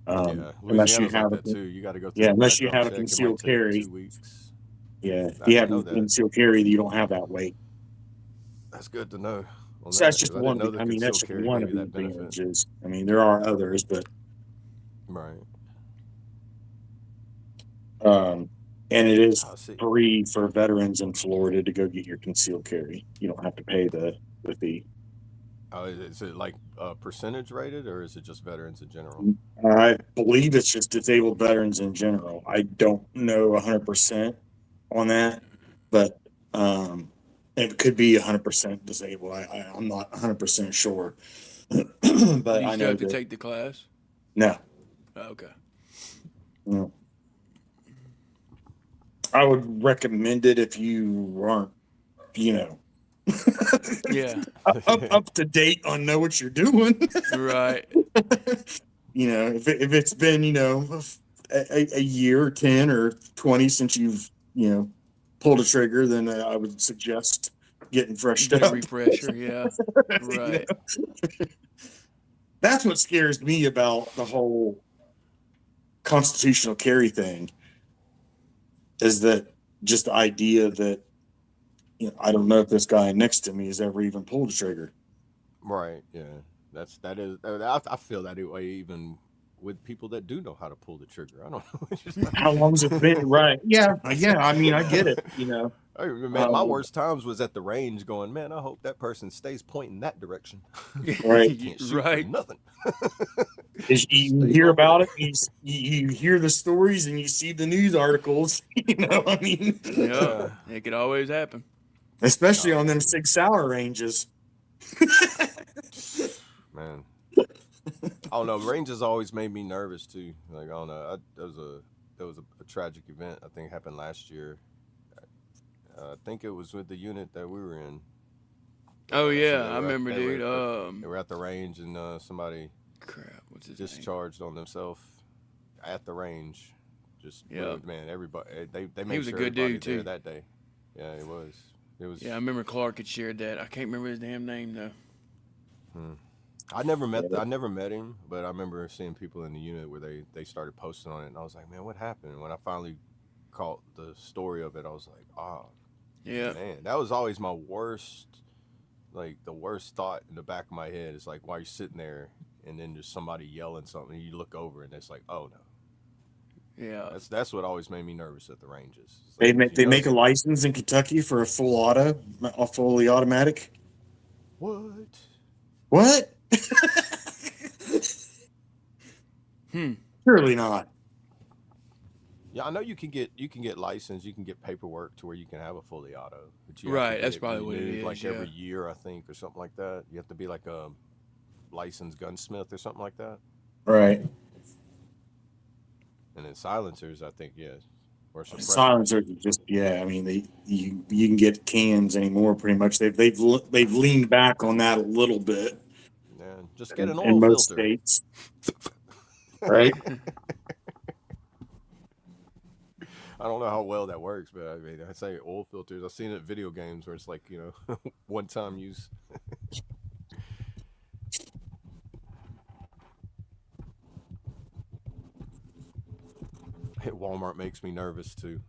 Yeah, Unless you Louisiana's like have that too. You got to go through yeah, the unless you background have a check. It might concealed take carry. 2 weeks. Yeah, if I you didn't have know a that. concealed carry, you don't have that wait. That's good to know on So that, that's just 'cause I didn't one. know the I mean, that's concealed just carry one gave of you the that benefit. advantages. I mean, there are others, but Right. and it is I see. free for veterans in Florida to go get your concealed carry. You don't have to pay the fee. Is it like percentage rated, or is it just veterans in general? I believe it's just disabled veterans in general. I don't know 100% on that, but it could be 100% disabled. I'm not 100% sure, Do but you I still know have to that take the class? no. Oh, okay. No. I would recommend it if you aren't, you know, Yeah. up to date on know what you're doing. Right. You know, if it's been, you know, a year, 10 or 20 since you've, you know, pulled a trigger, then I would suggest getting freshed Get a up. refresher. Yeah. You Right. know? That's what scares me about the whole constitutional carry thing is that just the idea that, you know, I don't know if this guy next to me has ever even pulled a trigger. Right. Yeah. That is. I feel that way even with people that do know how to pull the trigger. I don't know. How long's it been? Right. Yeah. Yeah. I mean, I get it, you know. Hey, man, my worst times was at the range going, man, I hope that person stays pointing that direction. Right. Can't shoot Right. for nothing. Is you Stay hear over about there. it, you hear the stories and you see the news articles, you know, I mean, Yeah. It could always happen. especially on them man. 6 hour ranges. Man, I don't know. Ranges always made me nervous too. Like I don't know. There was a tragic event I think happened last year. I think it was with the unit that we were in. Oh So yeah, I remember, dude. They were at the range and somebody Crap. What's his name? discharged on themselves at the range. Just Yeah. man, everybody they made was a sure good everybody dude, there too. that day. Yeah, it was. It was. Yeah, I remember Clark had shared that. I can't remember his damn name though. I never met him, but I remember seeing people in the unit where they started posting on it, and I was like, man, what happened? And when I finally caught the story of it, I was like, oh, Yeah. man, that was always my worst, like the worst thought in the back of my head is like while you're sitting there and then there's somebody yelling something, and you look over and it's like, oh no. Yeah. That's what always made me nervous at the ranges. It's They like, make you they know- make a license in Kentucky for a fully automatic. What? What? Surely not. Yeah, I know you can get licensed, you can get paperwork to where you can have a fully auto. But you have Right, to that's get probably what it renewed, is, like yeah. every year, I think, or something like that. You have to be like a licensed gunsmith or something like that. Right. And then silencers, I think, yeah, or suppressors. Silencers are just I mean you can get cans anymore pretty much. They've leaned back on that a little bit. Yeah, Just get an in oil most filter. states, right? I don't know how well that works, but I mean, I say oil filters. I've seen it in video games where it's like, one-time use. Walmart makes me nervous too.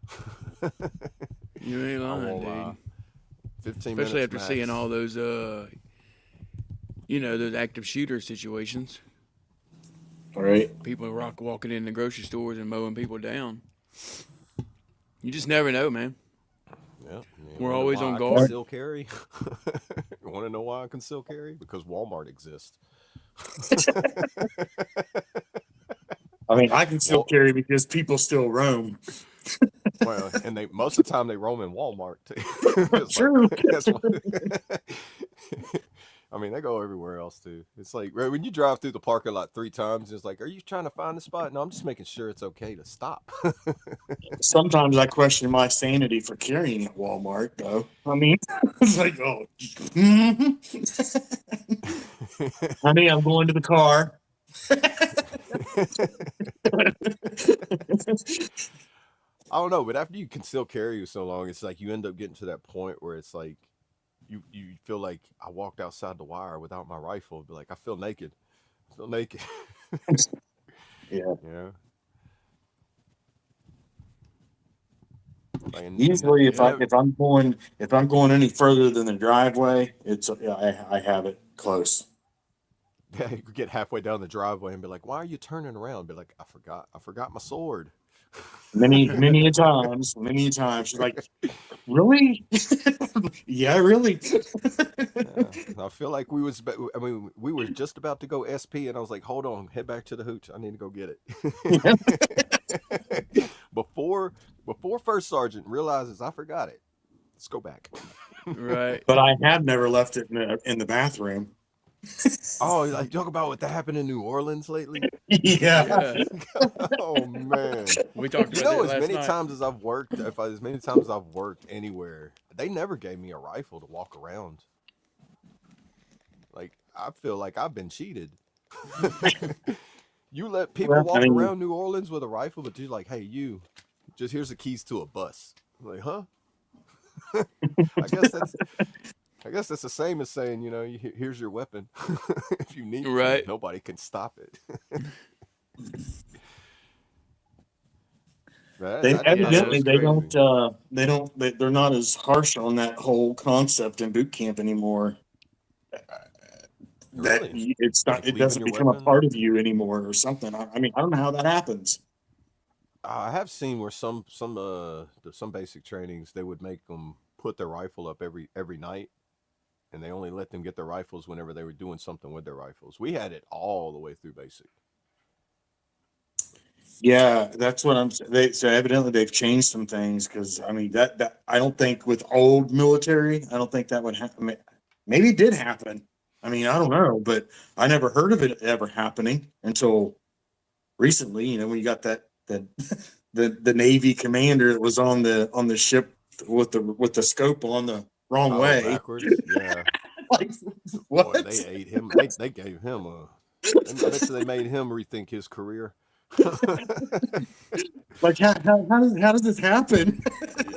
You ain't I lying, won't dude. lie. 15 Especially minutes after max. seeing all those, those active shooter situations. All right. People walking in the grocery stores and mowing people down. You just never know, man. Yeah, We're always on I guard. can still carry. You want to know why I can still carry? Because Walmart exists. I mean, I can still carry because people still roam. Well, and most of the time they roam in Walmart too. True. That's why. I mean, they go everywhere else too. It's like when you drive through the parking lot 3 times, it's like, are you trying to find a spot? No, I'm just making sure it's okay to stop. Sometimes I question my sanity for carrying at Walmart, though. I mean, it's like, oh, honey, I'm going to the car. I don't know, but after you can still carry you so long, it's like you end up getting to that point where it's like you feel like I walked outside the wire without my rifle. Be like, I feel naked. I feel naked. Yeah. Yeah. Usually, if I'm going any further than the driveway, it's I have it close. Yeah, you could get halfway down the driveway and be like, "Why are you turning around?" Be like, "I forgot my sword." Many a times. She's like, really? Yeah, really. Yeah. I feel like we were just about to go SP, and I was like, "Hold on, head back to the hooch. I need to go get it." before first sergeant realizes I forgot it. Let's go back. Right. But I have never left it in the bathroom. Oh, like talk about what happened in New Orleans lately. Yeah. Oh man, We talked about that as last many night. times as I've worked, as many times as I've worked anywhere, they never gave me a rifle to walk around. Like I feel like I've been cheated. You let people walk around New Orleans with a rifle, but you're like, hey, just here's the keys to a bus. I'm like, huh? I guess that's the same as saying, here's your weapon. If you need Right. to, nobody can stop it. They're not as harsh on that whole concept in boot camp anymore. Really? It doesn't become a part of you anymore or something. I mean, I don't know how that happens. I have seen where some basic trainings, they would make them put their rifle up every night, and they only let them get their rifles whenever they were doing something with their rifles. We had it all the way through basic. Yeah, that's what I'm saying. So evidently they've changed some things, because I mean that I don't think with old military, I don't think that would happen. Maybe it did happen. I mean, I don't know, but I never heard of it ever happening until recently. When you got the Navy commander that was on the ship with the scope on the wrong way. Backwards. Yeah. Like, what? Boy, they ate him. They gave him I bet you they made him rethink his career. Like how does this happen?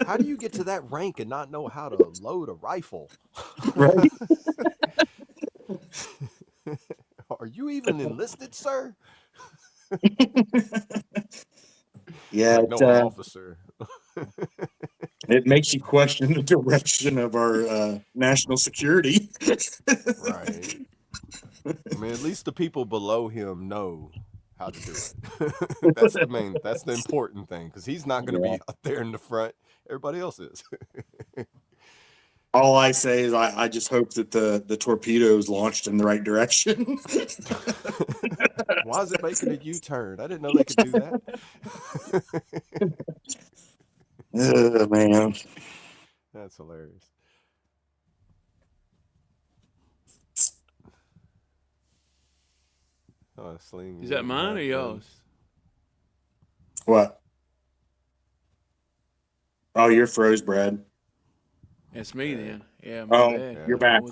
How do you get to that rank and not know how to load a rifle? Right. Are you even enlisted, sir? Yeah, like, no, I'm officer. It makes you question the direction of our national security. Right. I mean, at least the people below him know how to do it. That's the important thing, because he's not going to be up there in the front. Everybody else is. All I say is I just hope that the torpedo is launched in the right direction. Why is it making a U-turn? I didn't know they could do that. Oh, man. That's hilarious. Oh, sling. Is that mine or yours? What? Oh, you're froze, Brad. That's me then. Yeah, Oh, bad. you're back.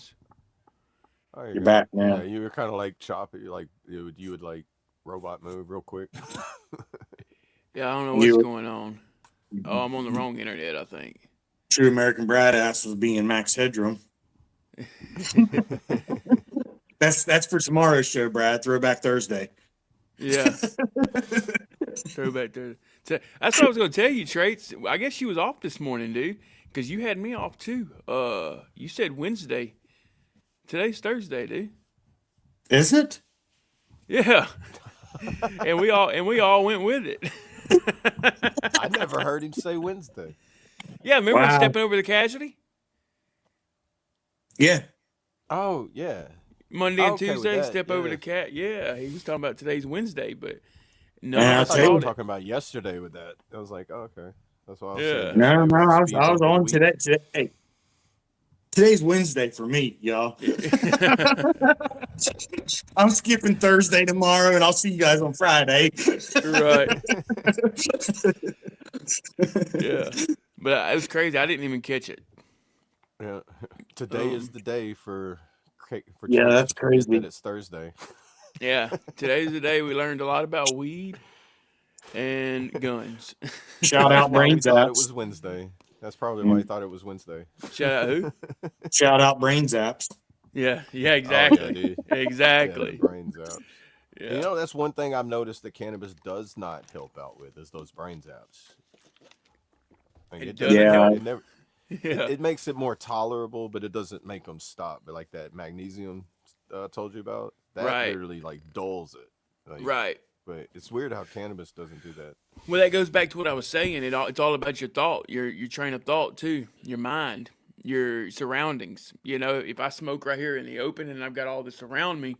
There you You're go. back Yeah, now. you were kind of like choppy, like you would like robot move real quick. Yeah, I don't know what's You, going on. Oh, I'm on the wrong internet, I think. true American badass was being Max Headroom. That's for tomorrow's show, Brad. Throwback Thursday. Yeah, throwback Thursday. That's what I was gonna tell you, Traits. I guess you was off this morning, dude, because you had me off too. You said Wednesday. Today's Thursday, dude. Is it? Yeah, and we all went with it. I never heard him say Wednesday. Yeah, remember Wow. stepping over the casualty Yeah. Oh yeah. Monday and Okay with Tuesday? that, Step over yeah. the cat. Yeah, he was talking about today's Wednesday, but none And of I'll I us thought tell you you- were called it. talking about yesterday with that. I was like, oh, okay. That's why I was Yeah. saying No, yesterday no, was the I was speed bump of the on week. today. Hey, today's Wednesday for me, y'all. I'm skipping Thursday tomorrow, and I'll see you guys on Friday. Right. Yeah, but it was crazy. I didn't even catch it. Yeah. Today is the day for Yeah, Trace that's to forget crazy. that it's Thursday. Yeah, today's the day we learned a lot about weed and guns. Shout That's out why we Brain thought it Zaps. was Wednesday. That's probably why he thought it was Wednesday. Shout out who? Shout out Brain Zaps. Yeah, Oh, yeah, exactly. dude. Yeah, the Exactly. brain zaps. Yeah. You know, that's one thing I've noticed that cannabis does not help out with is those brain zaps. Like, It it doesn't doesn't help. It never. Yeah. It makes it more tolerable, but it doesn't make them stop. But like that magnesium I told you about, that Right. literally like dulls it. Like, Right. But it's weird how cannabis doesn't do that. Well, that goes back to what I was saying. It's all about your thought, your train of thought too, your mind, your surroundings. You know, if I smoke right here in the open and I've got all this around me,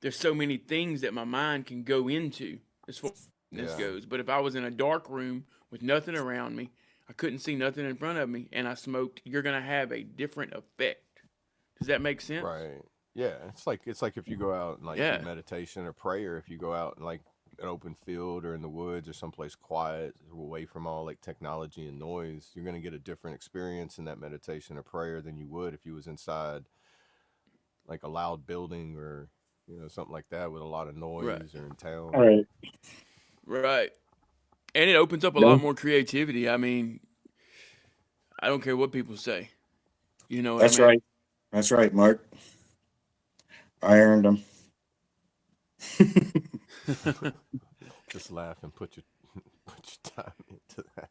there's so many things that my mind can go into as far as this Yeah. goes. But if I was in a dark room with nothing around me, I couldn't see nothing in front of me, and I smoked, you're gonna have a different effect. Does that make sense? Right. Yeah. It's like if you go out and like Yeah. do meditation or prayer, if you go out and like an open field or in the woods or someplace quiet away from all like technology and noise, you're gonna get a different experience in that meditation or prayer than you would if you was inside like a loud building or something like that with a lot of noise Right. or in town. All right. Right. And it opens up a Yeah. lot more creativity. I mean, I don't care what people say. You know what That's I mean? right. That's right, Mark. I earned them. Just laugh and put your time into that.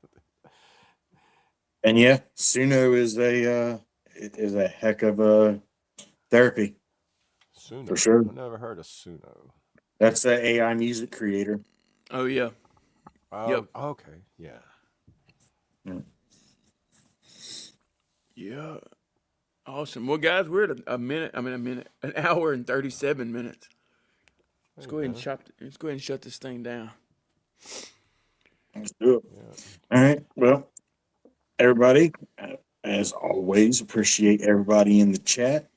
And yeah, Suno is a heck of a therapy. Suno. For sure. I never heard of Suno. That's the AI music creator. Oh yeah. Oh, Yep. okay. Yeah. Yeah. Awesome. Well, guys, we're at an hour and 37 minutes. Let's go ahead and shut this thing down. Let's do it. Yeah. All right. Well, everybody, as always, appreciate everybody in the chat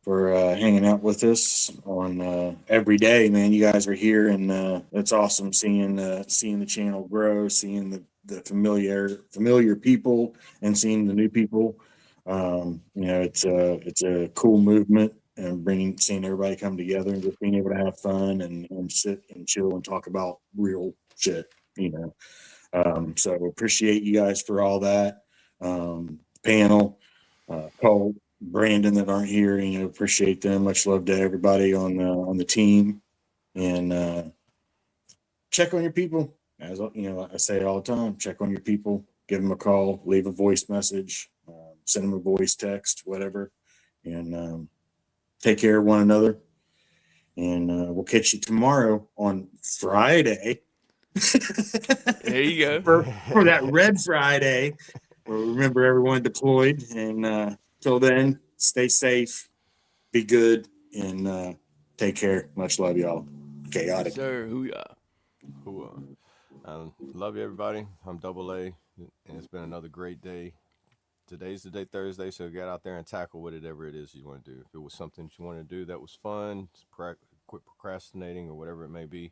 for hanging out with us on every day, man. You guys are here, and it's awesome seeing the channel grow, seeing the familiar people, and seeing the new people. It's a cool movement, and seeing everybody come together and just being able to have fun and sit and chill and talk about real shit. So appreciate you guys for all that. Panel, Cole, Brandon that aren't here, appreciate them. Much love to everybody on the team, and check on your people. As I say it all the time, check on your people, give them a call, leave a voice message, send them a voice text, whatever, and take care of one another. And we'll catch you tomorrow on Friday. There you go. for that Red Friday. Remember, everyone deployed. And till then, stay safe, be good, and take care. Much love, y'all. Chaotic. Sir, hoo-yah. Cool. Love you, everybody. I'm Double A, and it's been another great day. Today's the day, Thursday, so get out there and tackle whatever it is you want to do. If it was something you want to do that was fun, quit procrastinating or whatever it may be,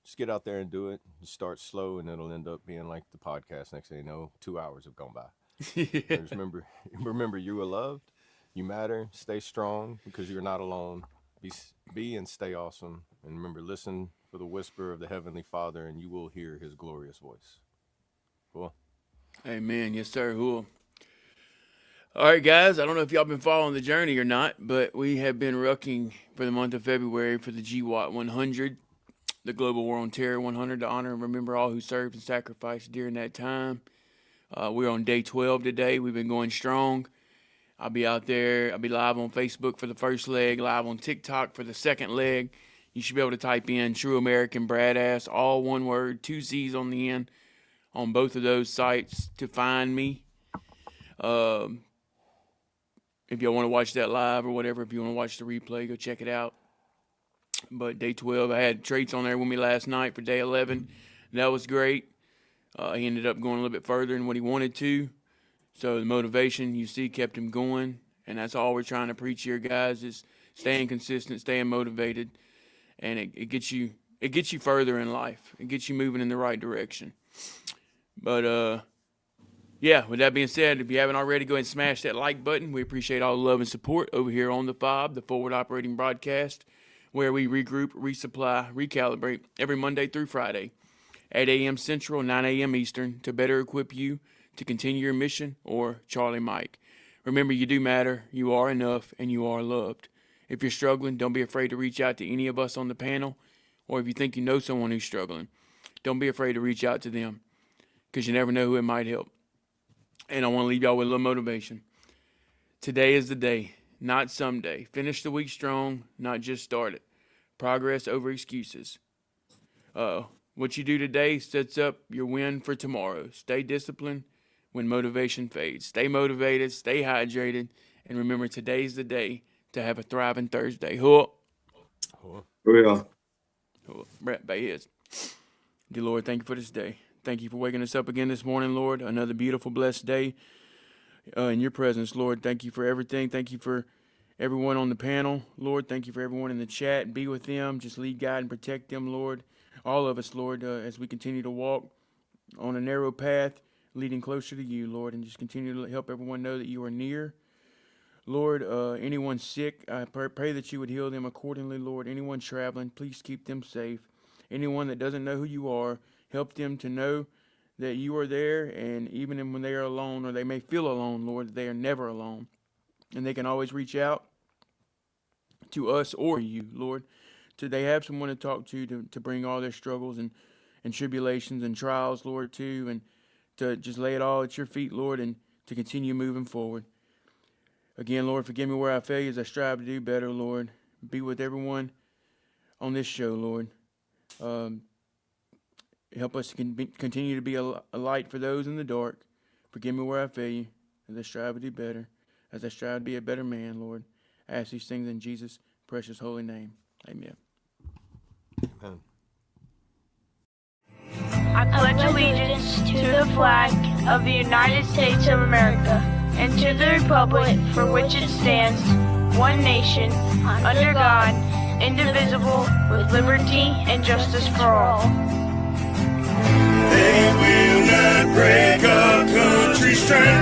just get out there and do it. Just start slow, and it'll end up being like the podcast. Next thing you know, 2 hours have gone by. Just remember, you are loved, you matter, stay strong because you're not alone. Be and stay awesome. And remember, listen for the whisper of the Heavenly Father, and you will hear his glorious voice. Cool. Amen. Yes, sir. Cool. All right, guys. I don't know if y'all been following the journey or not, but we have been rucking for the month of February for the GWAT 100, the Global War on Terror 100, to honor and remember all who served and sacrificed during that time. We're on day 12 today. We've been going strong. I'll be out there. I'll be live on Facebook for the first leg, live on TikTok for the second leg. You should be able to type in True American Bradass, all one word, 2 Z's on the end, on both of those sites to find me. If y'all want to watch that live or whatever, if you want to watch the replay, go check it out. But day 12, I had Traits on there with me last night for day 11. That was great. He ended up going a little bit further than what he wanted to. So the motivation, you see, kept him going. And that's all we're trying to preach here, guys, is staying consistent, staying motivated. And it gets you further in life. It gets you moving in the right direction. But, yeah, with that being said, if you haven't already, go ahead and smash that like button. We appreciate all the love and support over here on the FOB, the Forward Operating Broadcast, where we regroup, resupply, recalibrate every Monday through Friday, 8 a.m. Central, 9 a.m. Eastern, to better equip you to continue your mission, or Charlie Mike. Remember, you do matter, you are enough, and you are loved. If you're struggling, don't be afraid to reach out to any of us on the panel, or if you think you know someone who's struggling, don't be afraid to reach out to them, because you never know who it might help. And I want to leave y'all with a little motivation. Today is the day, not someday. Finish the week strong, not just start it. Progress over excuses. What you do today sets up your win for tomorrow. Stay disciplined when motivation fades. Stay motivated, stay hydrated, and remember, today's the day to have a thriving Thursday. Yeah. Brett Bayes. Dear Lord, thank you for this day. Thank you for waking us up again this morning, Lord. Another beautiful, blessed day in your presence, Lord. Thank you for everything. Thank you for everyone on the panel, Lord. Thank you for everyone in the chat. Be with them. Just lead, guide, and protect them, Lord. All of us, Lord, as we continue to walk on a narrow path, leading closer to you, Lord, and just continue to help everyone know that you are near. Lord, anyone sick, I pray that you would heal them accordingly, Lord. Anyone traveling, please keep them safe. Anyone that doesn't know who you are, help them to know that you are there, and even when they are alone, or they may feel alone, Lord, they are never alone. And they can always reach out to us or you, Lord. So they have someone to talk to bring all their struggles and tribulations and trials, Lord, too, and to just lay it all at your feet, Lord, and to continue moving forward. Again, Lord, forgive me where I fail as I strive to do better, Lord. Be with everyone on this show, Lord. Help us to continue to be a light for those in the dark. Forgive me where I fail you, as I strive to do better, as I strive to be a better man, Lord. I ask these things in Jesus' precious holy name. Amen. Amen. I pledge allegiance to the flag of the United States of America and to the republic for which it stands, one nation, under God, indivisible, with liberty and justice for all. They will not break our country's strength.